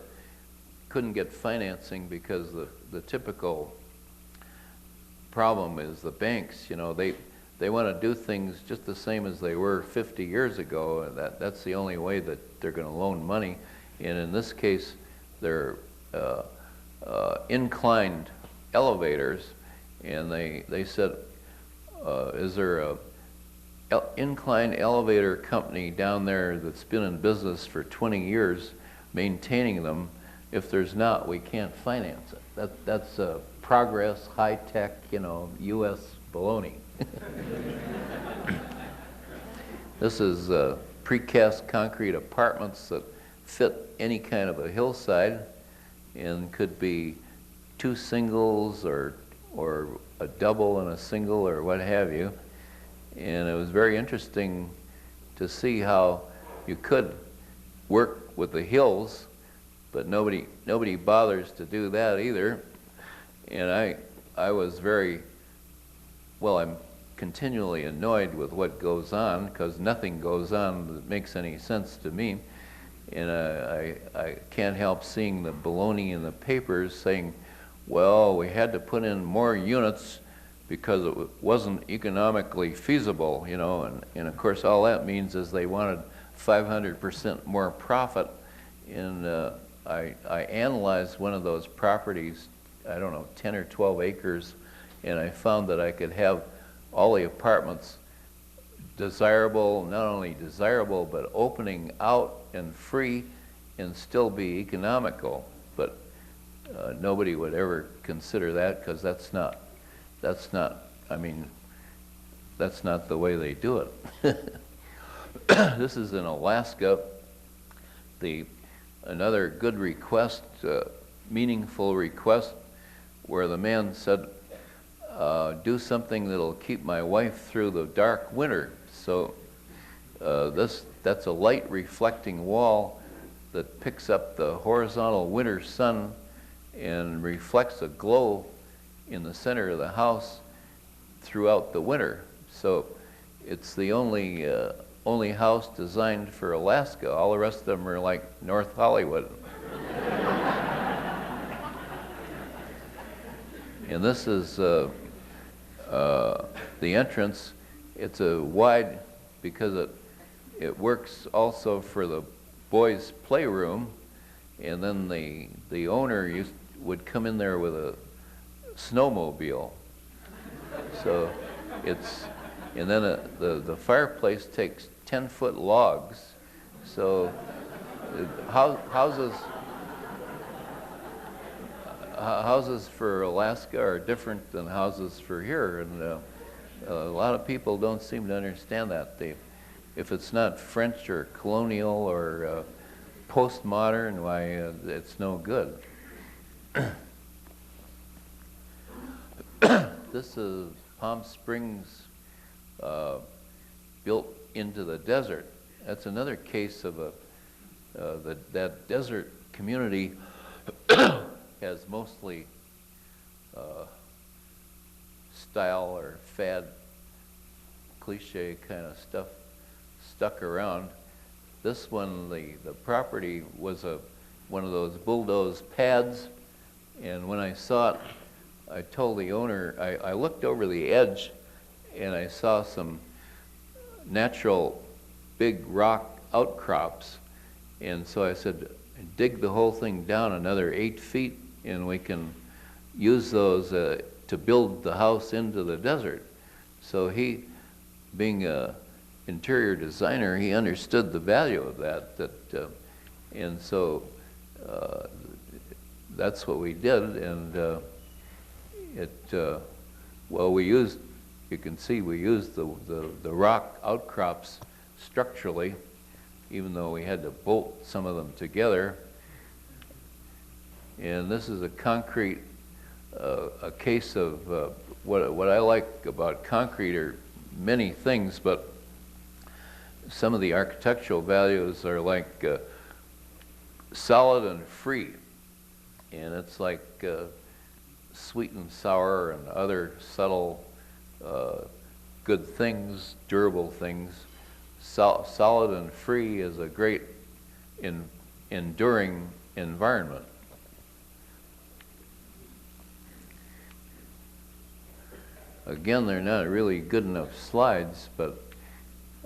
couldn't get financing, because the typical problem is the banks, you know, they want to do things just the same as they were 50 years ago, and that's the only way that they're going to loan money. And in this case, they're inclined elevators, and they said, is there a incline elevator company down there that's been in business for 20 years maintaining them? If there's not, we can't finance it. That's progress, high-tech, you know, U.S. baloney. This is precast concrete apartments that fit any kind of a hillside, and could be 2 singles or a double and a single or what have you. And it was very interesting to see how you could work with the hills, but nobody bothers to do that either. And I was very, well, I'm continually annoyed with what goes on, because nothing goes on that makes any sense to me. And I can't help seeing the baloney in the papers saying, well, we had to put in more units because it wasn't economically feasible, you know, and of course all that means is they wanted 500% more profit. And I analyzed one of those properties, I don't know, 10 or 12 acres, and I found that I could have all the apartments desirable, not only desirable, but opening out and free and still be economical. But nobody would ever consider that, because that's not, I mean, that's not the way they do it. This is in Alaska. Another good request, meaningful request, where the man said, do something that'll keep my wife through the dark winter. So that's a light reflecting wall that picks up the horizontal winter sun and reflects a glow in the center of the house throughout the winter. So it's the only house designed for Alaska. All the rest of them are like North Hollywood. And this is the entrance. It's a wide, because it works also for the boys' playroom, and then the owner would come in there with a snowmobile. So and then the fireplace takes 10-foot logs. So houses for Alaska are different than houses for here, and a lot of people don't seem to understand that. If it's not French or colonial or postmodern, why it's no good. This is Palm Springs built into the desert. That's another case of that desert community has mostly style or fad, cliche kind of stuff stuck around. This one, the property was one of those bulldoze pads, and when I saw it, I told the owner, I looked over the edge and I saw some natural big rock outcrops, and so I said, dig the whole thing down another 8 feet and we can use those to build the house into the desert. So he, being an interior designer, he understood the value of that, and so that's what we did. And well, you can see we used the rock outcrops structurally, even though we had to bolt some of them together. And this is a concrete, a case of what I like about concrete are many things, but some of the architectural values are like solid and free. And it's like sweet and sour and other subtle good things, durable things. Solid and free is a great enduring environment. Again, they're not really good enough slides, but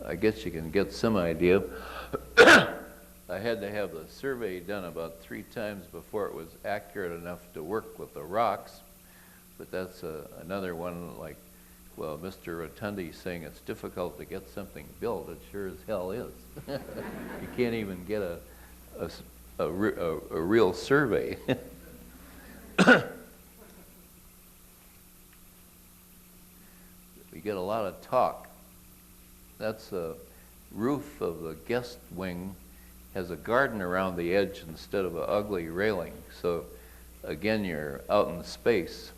I guess you can get some idea. I had to have the survey done about 3 times before it was accurate enough to work with the rocks, but that's another one. Like, well, Mr. Rotondi saying it's difficult to get something built. It sure as hell is. You can't even get a real survey. We get a lot of talk. That's the roof of the guest wing, has a garden around the edge instead of an ugly railing. So again, you're out in space.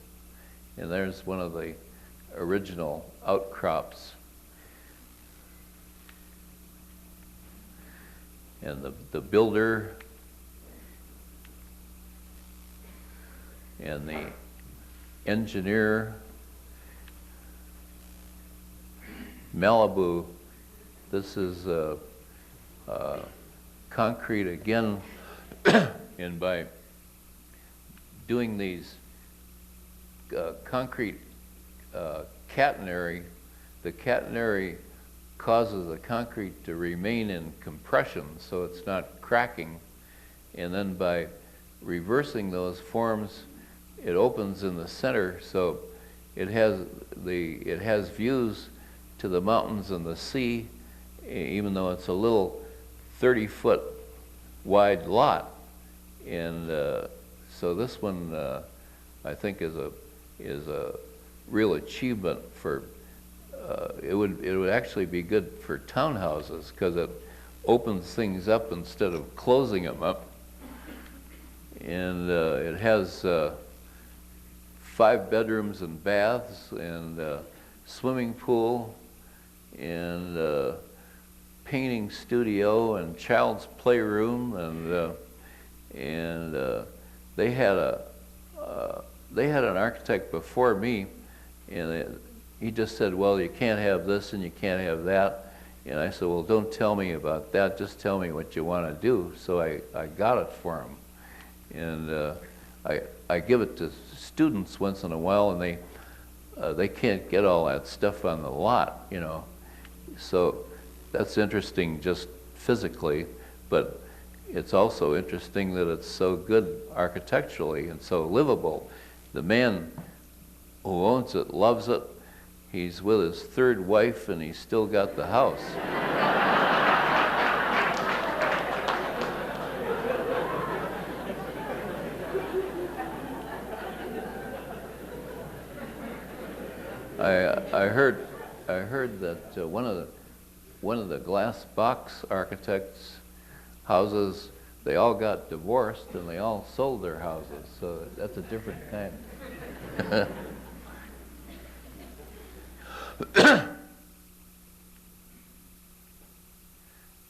And there's one of the original outcrops. And the builder and the engineer. Malibu, this is concrete again, and by doing these concrete catenary, the catenary causes the concrete to remain in compression so it's not cracking, and then by reversing those forms, it opens in the center, so it has views to the mountains and the sea, even though it's a little 30-foot wide lot. And so this one, I think, is a real achievement for. It would actually be good for townhouses because it opens things up instead of closing them up. And it has 5 bedrooms and baths and swimming pool and painting studio and child's playroom, and they had an architect before me, and he just said, well, you can't have this and you can't have that. And I said, well, don't tell me about that, just tell me what you want to do. So I got it for him. And I give it to students once in a while, and they can't get all that stuff on the lot, you know. So that's interesting just physically, but it's also interesting that it's so good architecturally and so livable. The man who owns it loves it. He's with his 3rd wife, and he's still got the house. I heard that one of the glass box architects' houses, they all got divorced and they all sold their houses. So that's a different kind.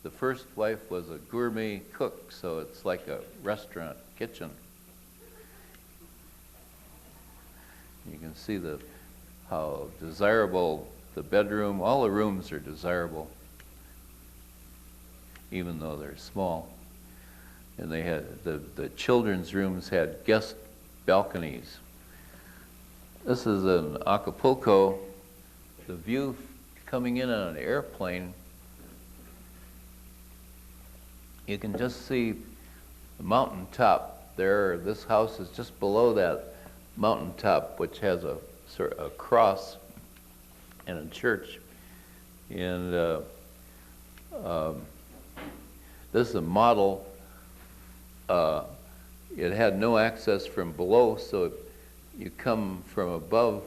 The first wife was a gourmet cook, so it's like a restaurant kitchen. You can see how desirable the bedroom, all the rooms are desirable, even though they're small. And they had, the children's rooms had guest balconies. This is in Acapulco. The view coming in on an airplane, you can just see the mountaintop there. This house is just below that mountaintop, which has a sort of a cross and a church. And this is a model. It had no access from below, so you come from above,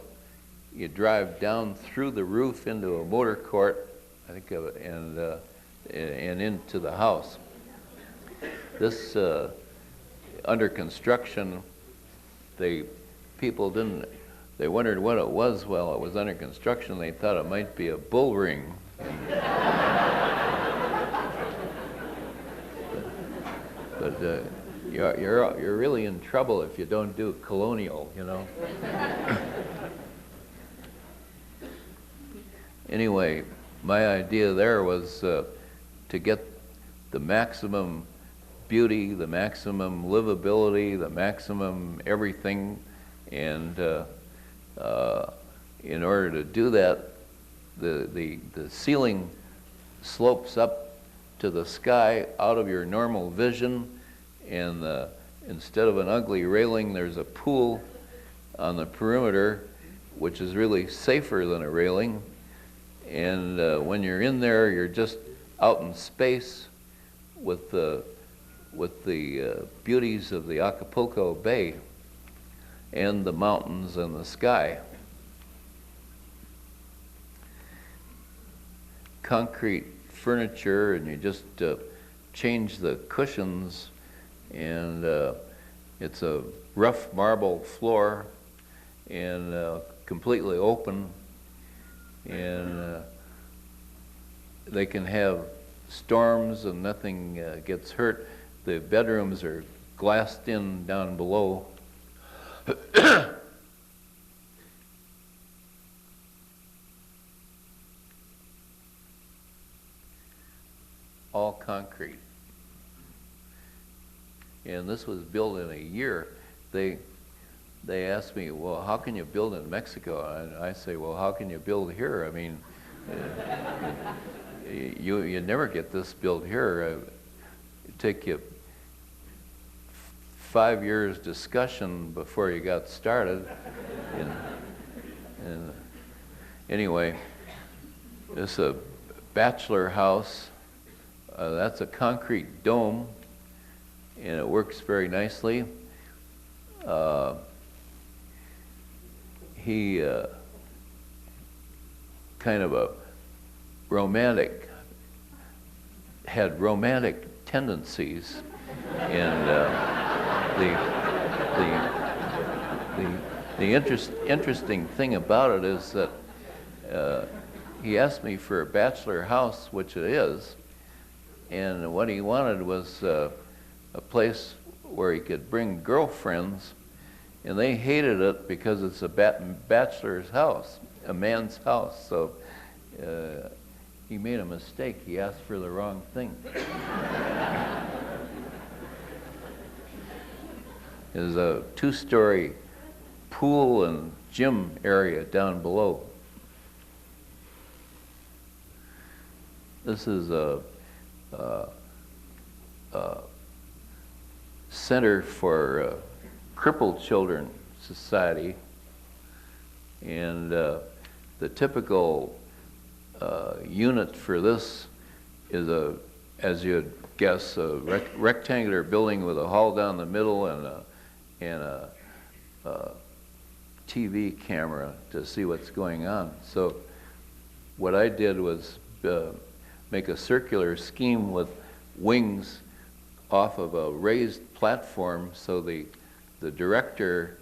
you drive down through the roof into a motor court, I think of it, and into the house. This under construction, people didn't. They wondered what it was while it was under construction. They thought it might be a bull ring. But you're really in trouble if you don't do colonial, you know. Anyway, my idea there was to get the maximum beauty, the maximum livability, the maximum everything, and in order to do that, the ceiling slopes up to the sky out of your normal vision, and instead of an ugly railing, there's a pool on the perimeter, which is really safer than a railing. And when you're in there, you're just out in space with the beauties of the Acapulco Bay and the mountains and the sky. Concrete furniture, and you just change the cushions, and it's a rough marble floor and completely open, and they can have storms and nothing gets hurt. The bedrooms are glassed in down below. All concrete. And this was built in a year. They asked me, well, how can you build in Mexico? And I say, well, how can you build here? I mean, you never get this built here. It'd take you 5 years discussion before you got started. And anyway, it's a bachelor house. That's a concrete dome, and it works very nicely. He kind of had romantic tendencies, and the interesting thing about it is that he asked me for a bachelor house, which it is, and what he wanted was a place where he could bring girlfriends, and they hated it because it's a bachelor's house, a man's house. So he made a mistake. He asked for the wrong thing. There's a 2-story pool and gym area down below. This is a Center for Crippled Children Society, and the typical unit for this is as you'd guess, a rectangular building with a hall down the middle and a TV camera to see what's going on. So what I did was make a circular scheme with wings off of a raised platform, so the director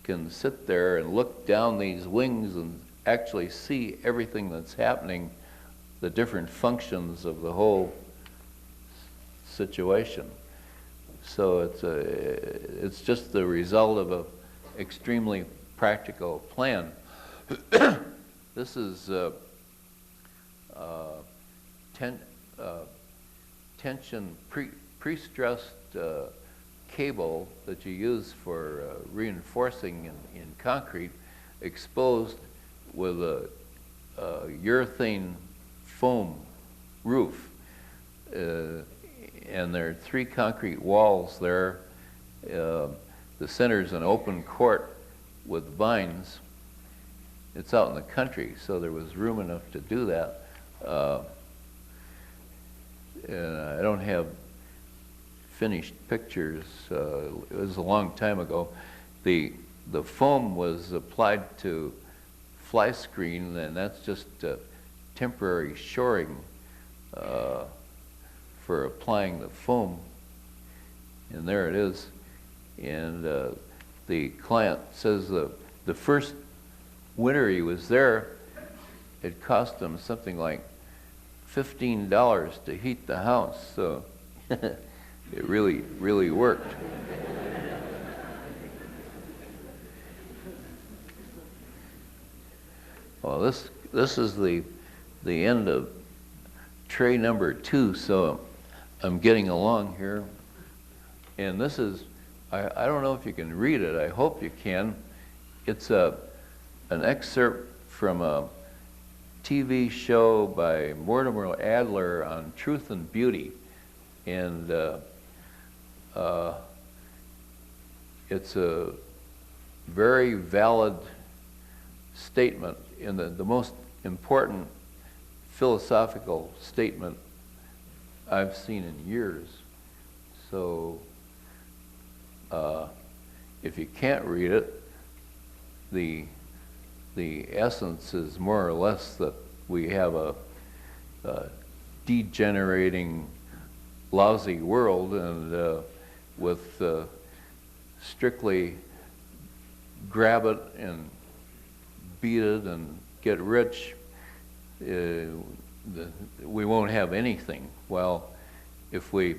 can sit there and look down these wings and actually see everything that's happening, the different functions of the whole situation. So it's just the result of an extremely practical plan. This is tension pre-stressed cable that you use for reinforcing in concrete, exposed with a urethane foam roof. And there are 3 concrete walls there. The center's an open court with vines. It's out in the country, so there was room enough to do that. And I don't have finished pictures. It was a long time ago. The foam was applied to fly screen, and that's just temporary shoring for applying the foam. And there it is. And the client says the first winter he was there, it cost him something like $15 to heat the house. So it really worked. Well, this is the end of tray number 2, so I'm getting along here. And this is, I don't know if you can read it, I hope you can. It's an excerpt from a TV show by Mortimer Adler on Truth and Beauty. And it's a very valid statement, in the most important philosophical statement I've seen in years. So if you can't read it, the essence is more or less that we have a degenerating, lousy world, and with strictly grab it and beat it and get rich, we won't have anything. Well, if we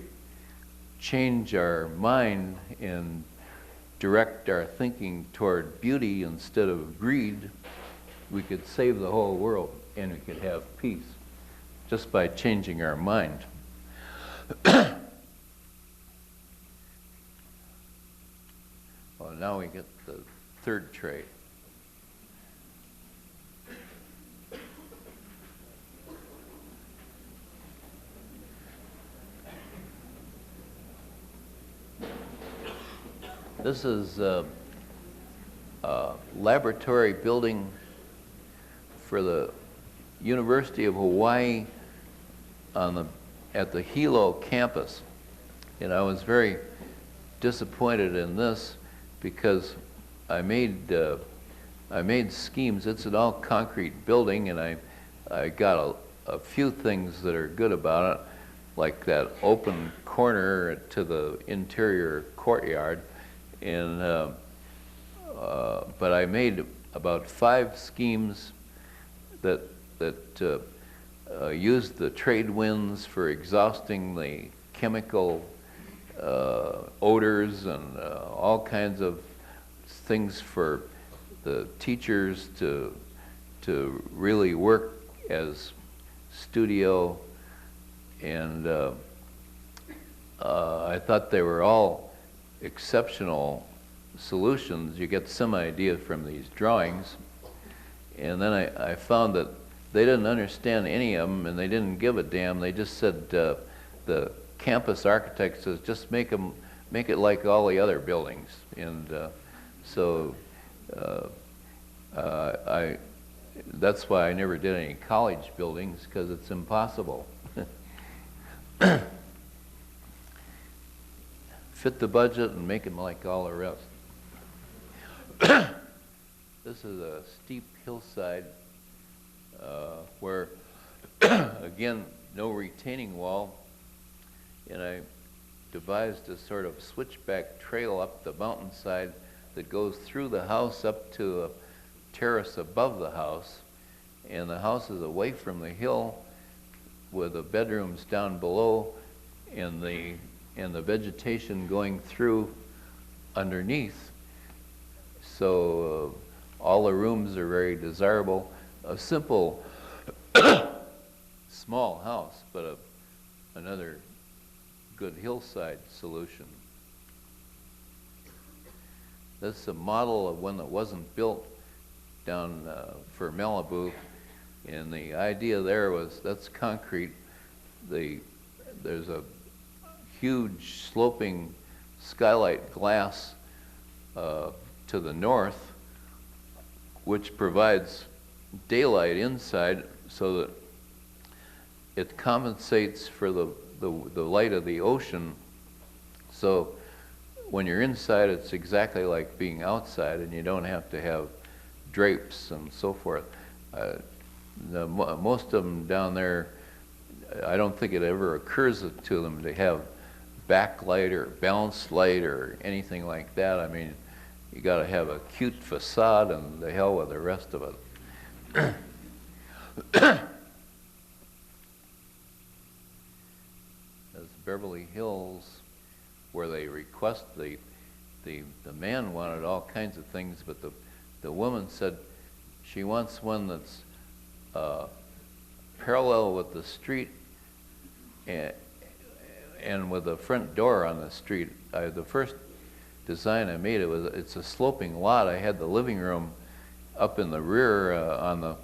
change our mind and direct our thinking toward beauty instead of greed, we could save the whole world and we could have peace just by changing our mind. Well, now we get the third tray. This is a laboratory building for the University of Hawaii at the Hilo campus. And I was very disappointed in this because I made schemes. It's an all concrete building, and I got a few things that are good about it, like that open corner to the interior courtyard. And but I made about 5 schemes that used the trade winds for exhausting the chemical odors and all kinds of things for the teachers to really work as studio. And I thought they were all exceptional solutions. You get some idea from these drawings. And then I found that they didn't understand any of them, and they didn't give a damn. They just said, the campus architect says, just make it like all the other buildings. And so that's why I never did any college buildings, because it's impossible. Fit the budget and make them like all the rest. This is a steep hillside where, again, no retaining wall, and I devised a sort of switchback trail up the mountainside that goes through the house up to a terrace above the house, and the house is away from the hill with the bedrooms down below and the vegetation going through underneath. So all the rooms are very desirable. A simple, small house, but another good hillside solution. This is a model of one that wasn't built down for Malibu, and the idea there was that's concrete. There's a huge sloping skylight glass to the north, which provides daylight inside so that it compensates for the light of the ocean. So when you're inside, it's exactly like being outside, and you don't have to have drapes and so forth. Most of them down there, I don't think it ever occurs to them to have backlight or balanced light or anything like that. I mean, you got to have a cute facade, and the hell with the rest of it. That's Beverly Hills, where they request the man wanted all kinds of things, but the woman said she wants one that's parallel with the street and with the front door on the street. The first design I made, it's a sloping lot. I had the living room up in the rear on the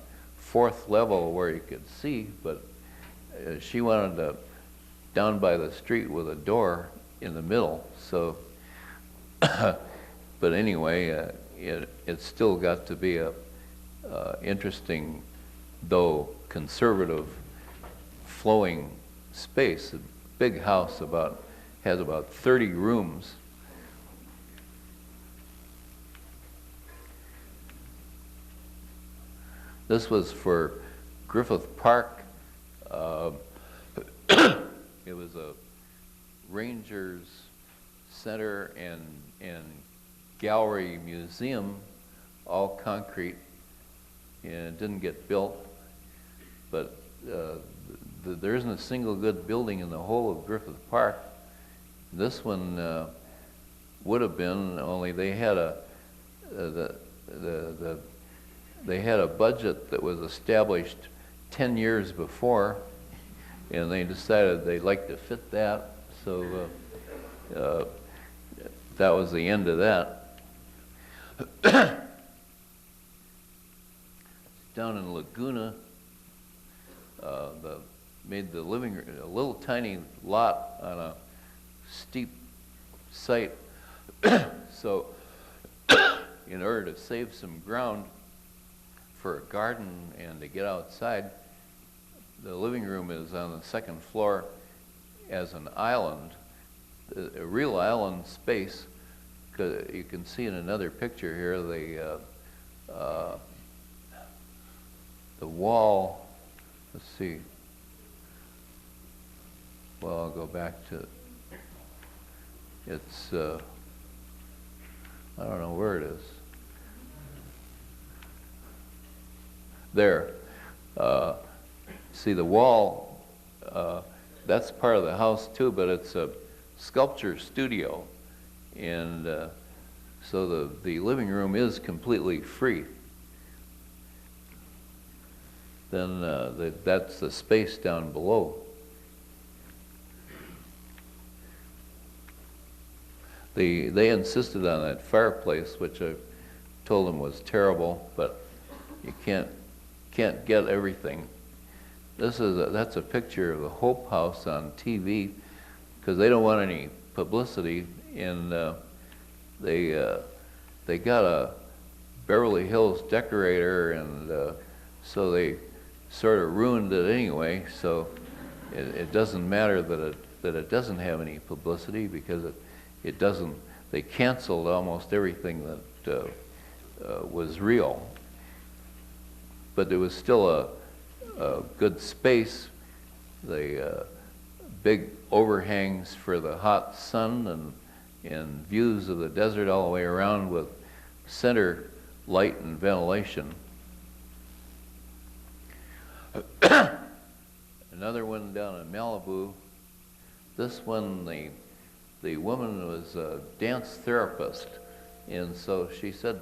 4th level where you could see, but she wanted down by the street with a door in the middle. So, but anyway, it's still got to be a interesting, though conservative, flowing space. A big house has about 30 rooms. This was for Griffith Park. It was a Rangers Center and gallery museum, all concrete, and it didn't get built. But there isn't a single good building in the whole of Griffith Park. This one would have been, only they had they had a budget that was established 10 years before, and they decided they'd like to fit that, so that was the end of that. Down in Laguna, made the living room a little tiny lot on a steep site. So in order to save some ground for a garden and to get outside, the living room is on the second floor as an island, a real island space. Cause you can see in another picture here the wall. Let's see. Well, I'll go back to. It's I don't know where it is. There. See the wall, that's part of the house too, but it's a sculpture studio. And so the living room is completely free. Then that's the space down below. They insisted on that fireplace, which I told them was terrible, but you can't get everything. That's a picture of the Hope House on TV, because they don't want any publicity, and they got a Beverly Hills decorator, and so they sort of ruined it anyway. So it doesn't matter that it doesn't have any publicity, because it doesn't. They canceled almost everything that was real, but there was still a good space. The big overhangs for the hot sun and views of the desert all the way around with center light and ventilation. Another one down in Malibu. This one, the woman was a dance therapist, and so she said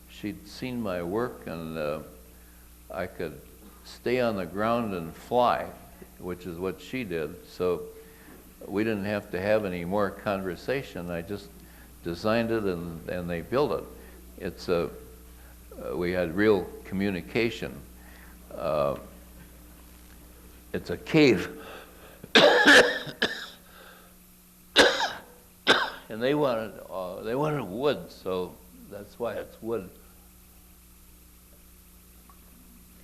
she'd seen my work, and I could stay on the ground and fly, which is what she did. So we didn't have to have any more conversation. I just designed it, and they built it. We had real communication. It's a cave. And they wanted wood, so that's why it's wood.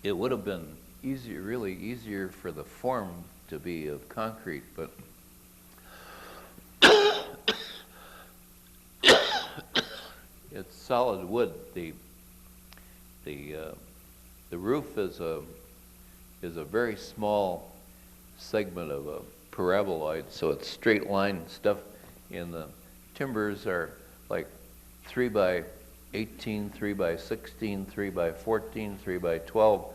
It would have been really easier for the form to be of concrete, but it's solid wood. The roof is a very small segment of a paraboloid, so it's straight line stuff, and the timbers are like 3 by 18, 3 by 16, 3 by 14, 3 by 12,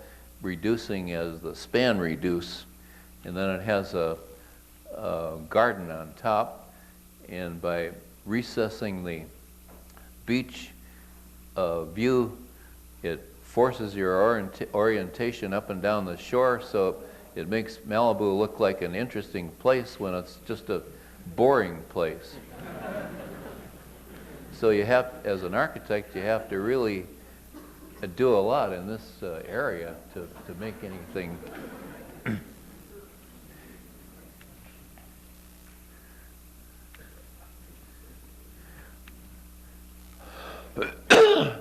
reducing as the span reduce, and then it has a garden on top, and by recessing the beach view, it forces your orientation up and down the shore, so it makes Malibu look like an interesting place when it's just a boring place. So you have, as an architect, you have to really do a lot in this area to make anything.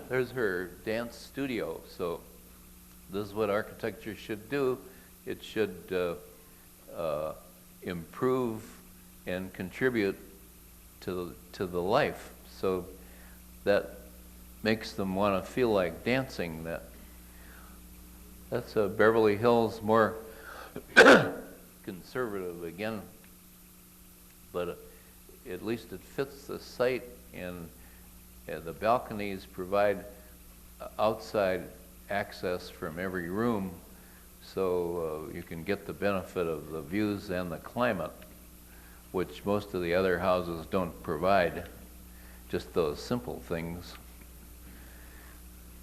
There's her dance studio. So this is what architecture should do. It should improve and contribute to the life. So that makes them want to feel like dancing. That's a Beverly Hills, more conservative again, but at least it fits the site, and The balconies provide outside access from every room, so you can get the benefit of the views and the climate, which most of the other houses don't provide, just those simple things.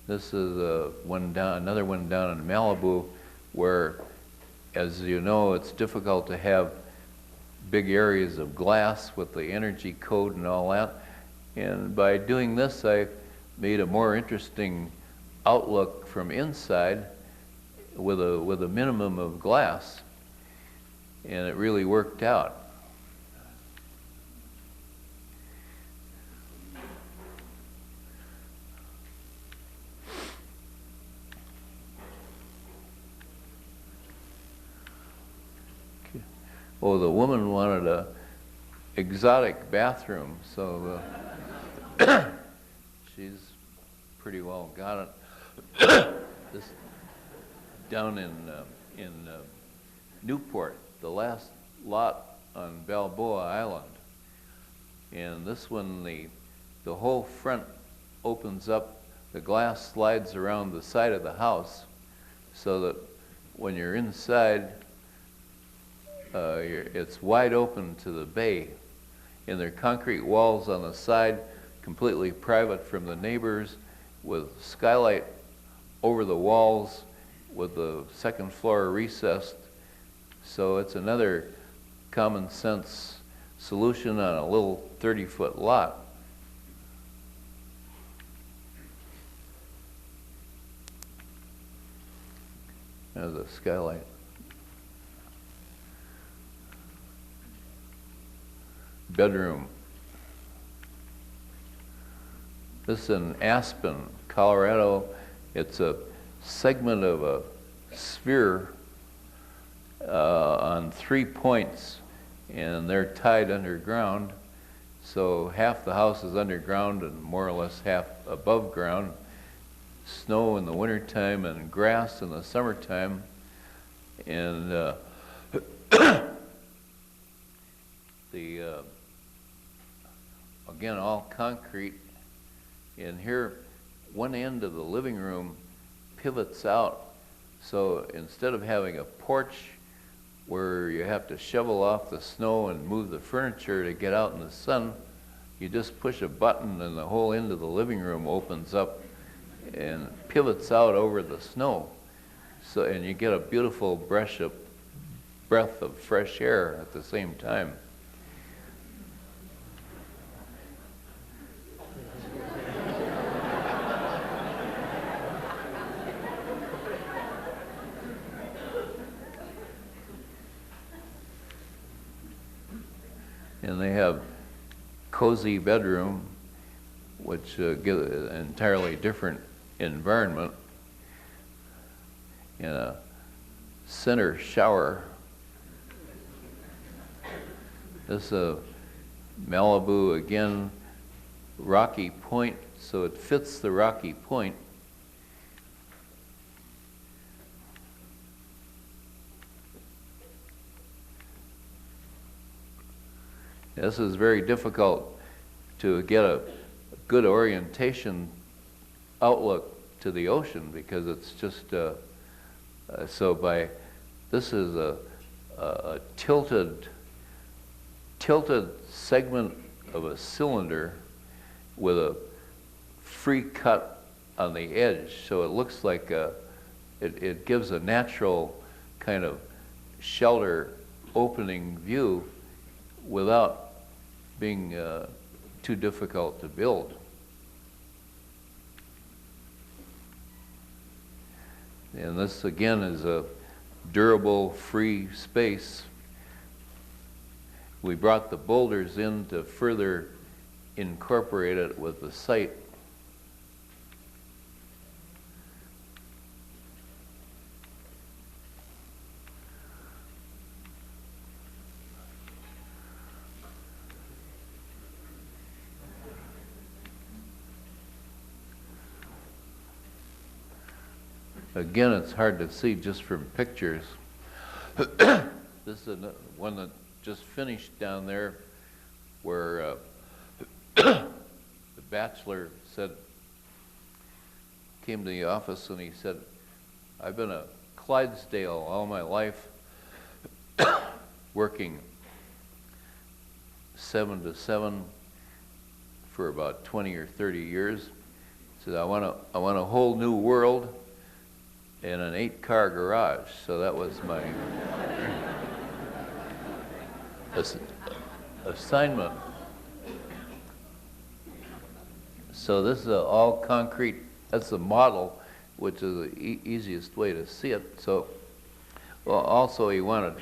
This is another one down in Malibu, where, as you know, it's difficult to have big areas of glass with the energy code and all that. And by doing this, I made a more interesting outlook from inside with a minimum of glass, and it really worked out. Oh, the woman wanted a exotic bathroom, so she's pretty well got it. This down in Newport, the last lot on Balboa Island, and this one the whole front opens up. The glass slides around the side of the house, so that when you're inside, it's wide open to the bay, and there are concrete walls on the side, completely private from the neighbors, with skylight over the walls, with the second floor recessed. So it's another common sense solution on a little 30-foot lot. There's a skylight. Bedroom. This is in Aspen, Colorado. It's a segment of a sphere on 3 points, and they're tied underground. So half the house is underground and more or less half above ground. Snow in the wintertime and grass in the summertime. And again, all concrete. And here, one end of the living room pivots out. So instead of having a porch where you have to shovel off the snow and move the furniture to get out in the sun, you just push a button and the whole end of the living room opens up and pivots out over the snow. So, and you get a beautiful breath of fresh air at the same time. And they have cozy bedroom, which gives an entirely different environment, and a center shower. This is a Malibu, again, Rocky Point, so it fits the Rocky Point. This is very difficult to get a good orientation outlook to the ocean, because it's just this is a tilted segment of a cylinder with a free cut on the edge, so it looks like it gives a natural kind of shelter opening view without being too difficult to build. And this again is a durable, free space. We brought the boulders in to further incorporate it with the site. Again, it's hard to see just from pictures. This is one that just finished down there, where the bachelor came to the office and he said, I've been a Clydesdale all my life, working 7 to 7 for about 20 or 30 years. He said, I want a whole new world and an 8-car garage. So that was my assignment. So this is all concrete. That's the model, which is the easiest way to see it. So, well, also he wanted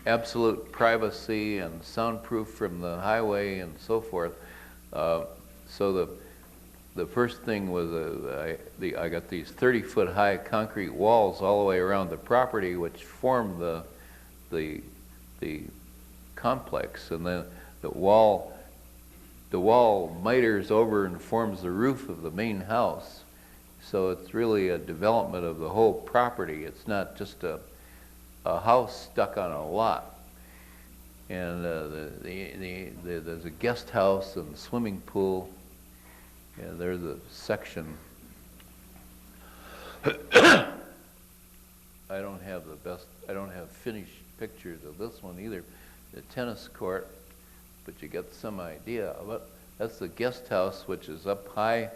absolute privacy and soundproof from the highway and so forth. So the first thing was I got these 30-foot high concrete walls all the way around the property, which form the complex, and then the wall miters over and forms the roof of the main house. So it's really a development of the whole property. It's not just a house stuck on a lot. And there's a guest house and swimming pool. And there's a section. I don't have finished pictures of this one either. The tennis court, but you get some idea of it. That's the guest house, which is up high,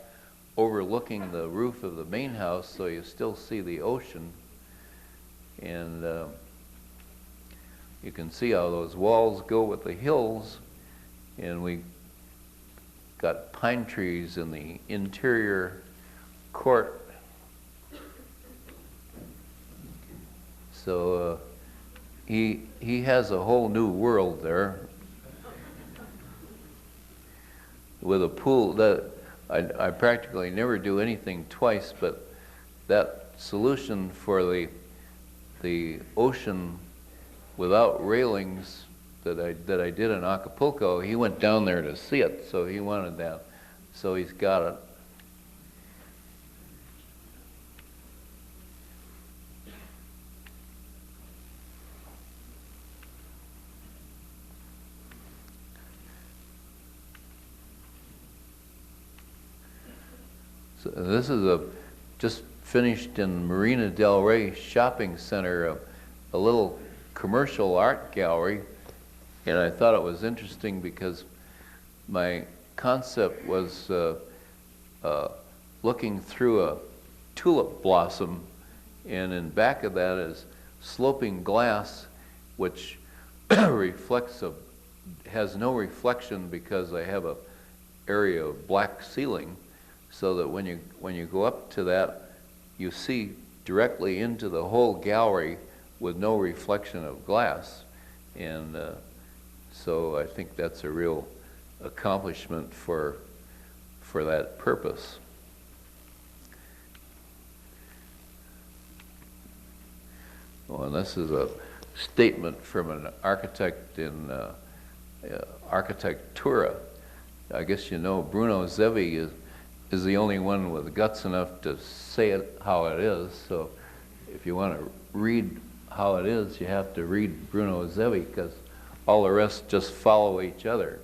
overlooking the roof of the main house, so you still see the ocean. And you can see how those walls go with the hills, and we got pine trees in the interior court. So he has a whole new world there with a pool that I practically never do anything twice, but that solution for the ocean without railings that I did in Acapulco, he went down there to see it, so he wanted that. So he's got it. So this is just finished in Marina del Rey Shopping Center, a little commercial art gallery. And I thought it was interesting because my concept was looking through a tulip blossom, and in back of that is sloping glass, which has no reflection because I have a area of black ceiling, so that when you go up to that, you see directly into the whole gallery with no reflection of glass. And so I think that's a real accomplishment for that purpose. Oh, and this is a statement from an architect in Architectura. I guess you know Bruno Zevi is the only one with guts enough to say it how it is. So if you want to read how it is, you have to read Bruno Zevi, because all the rest just follow each other.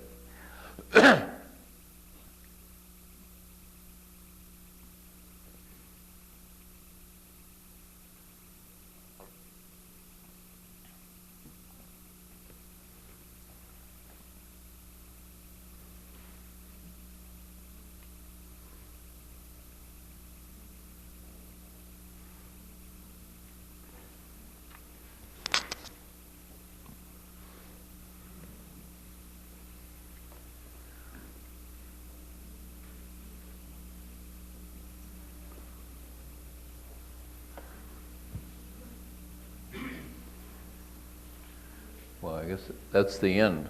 Well, I guess that's the end.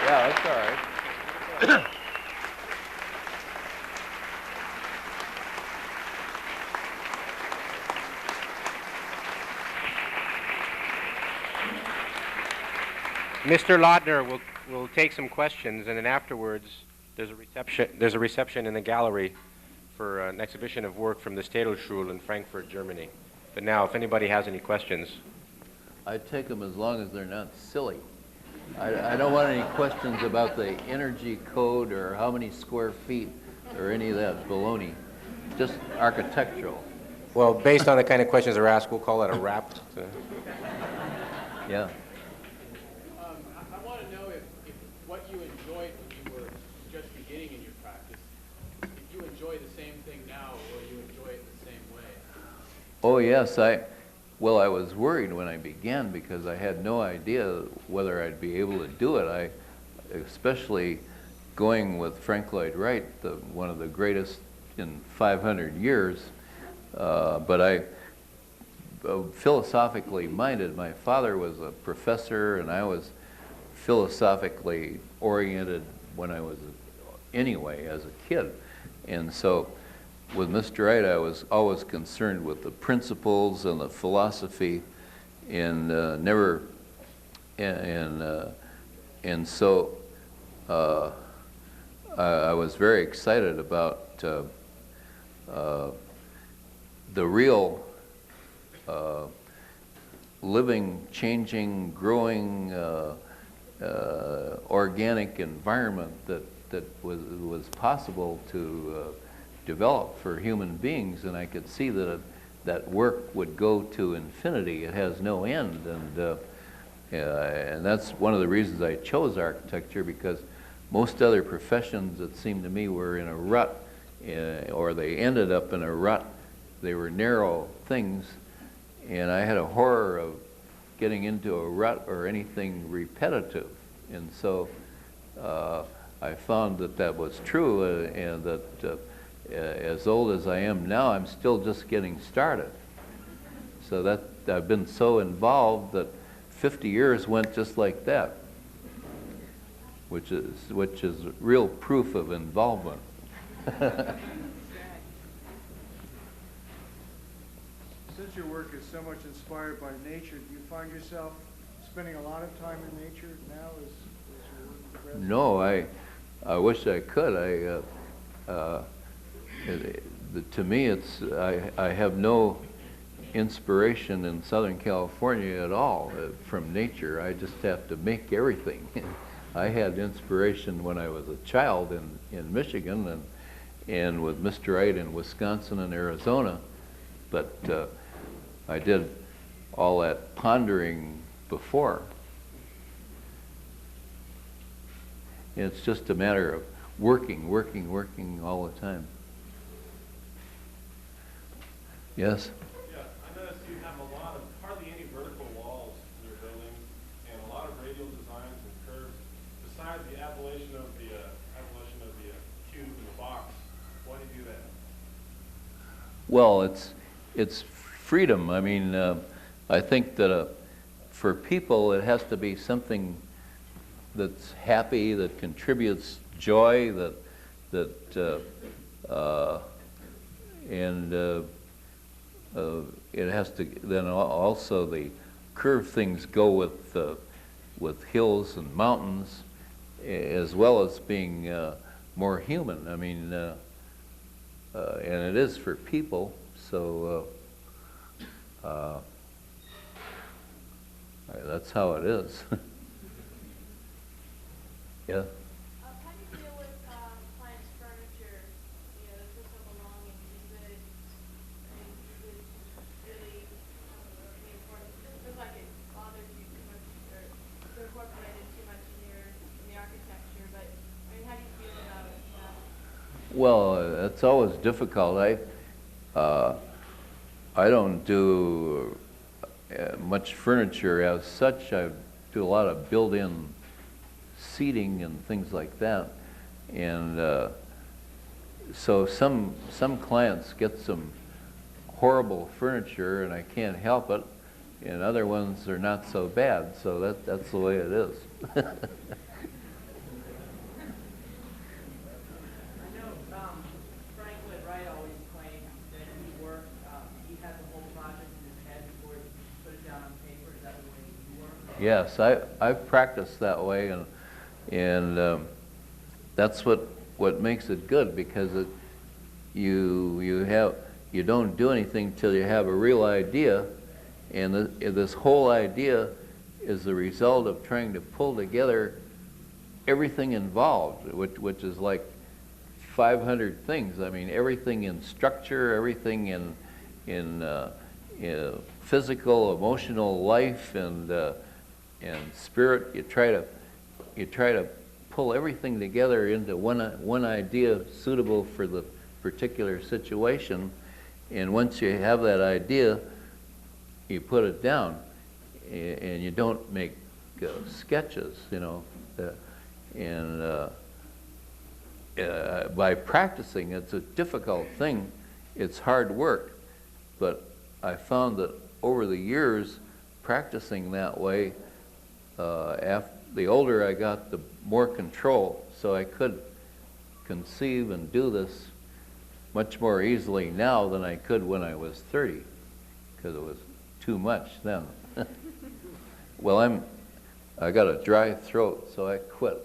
Yeah, that's all right. Mr. Lautner will take some questions, and then afterwards there's a reception in the gallery for an exhibition of work from the Städelschule in Frankfurt, Germany. But now, if anybody has any questions. I take them as long as they're not silly. I don't want any questions about the energy code or how many square feet or any of that baloney. Just architectural. Well, based on the kind of questions that are asked, we'll call that a wrap. Yeah. I want to know if what you enjoyed when you were just beginning in your practice, if you enjoy the same thing now, or you enjoy it the same way. Oh yes, well, I was worried when I began because I had no idea whether I'd be able to do it. Especially going with Frank Lloyd Wright, one of the greatest in 500 years. But I philosophically minded. My father was a professor, and I was philosophically oriented when I was anyway as a kid, and so. With Mr. Wright, I was always concerned with the principles and the philosophy, and so I was very excited about the real living, changing, growing, organic environment that was possible to develop for human beings, and I could see that work would go to infinity. It has no end, and that's one of the reasons I chose architecture, because most other professions, it seemed to me, were in a rut, or they ended up in a rut. They were narrow things, and I had a horror of getting into a rut or anything repetitive, and so I found that was true, and that as old as I am now, I'm still just getting started. So that I've been so involved that 50 years went just like that, which is real proof of involvement. Since your work is so much inspired by nature, do you find yourself spending a lot of time in nature now as your work progresses? No, I wish I could. To me, I have no inspiration in Southern California at all from nature. I just have to make everything. I had inspiration when I was a child in Michigan and with Mr. Wright in Wisconsin and Arizona, but I did all that pondering before. It's just a matter of working all the time. Yes? Yeah, I noticed you have hardly any vertical walls in your building, and a lot of radial designs and curves. Besides the abolition of the cube in the box, why do you do that? Well, it's freedom. I mean, I think that for people, it has to be something that's happy, that contributes joy, it has to. Then also the curved things go with hills and mountains, as well as being more human. I mean, and it is for people. So that's how it is. Yeah. How do you deal with clients' furniture? You know, there's personal belongings. Is it really important? It feels like it bothers you too much, or it's incorporated too much in the architecture. But I mean, how do you feel about that? Well, it's always difficult. I don't do much furniture as such. I do a lot of built-in seating and things like that, and so some clients get some horrible furniture and I can't help it, and other ones are not so bad, so that's the way it is. I know Frank Lloyd Wright always claimed that he had the whole project in his head before he put it down on paper. Is that the way you work? Yes, I've practiced that way, and that's what makes it good, because you don't do anything till you have a real idea, and this whole idea is the result of trying to pull together everything involved, which is like 500 things. I mean, everything in structure, everything in physical, emotional life, and spirit. You try to pull everything together into one idea suitable for the particular situation, and once you have that idea, you put it down, and you don't make sketches, by practicing. It's a difficult thing. It's hard work, but I found that over the years practicing that way, the older I got, the more control, so I could conceive and do this much more easily now than I could when I was 30, because it was too much then. Well, I got a dry throat, so I quit.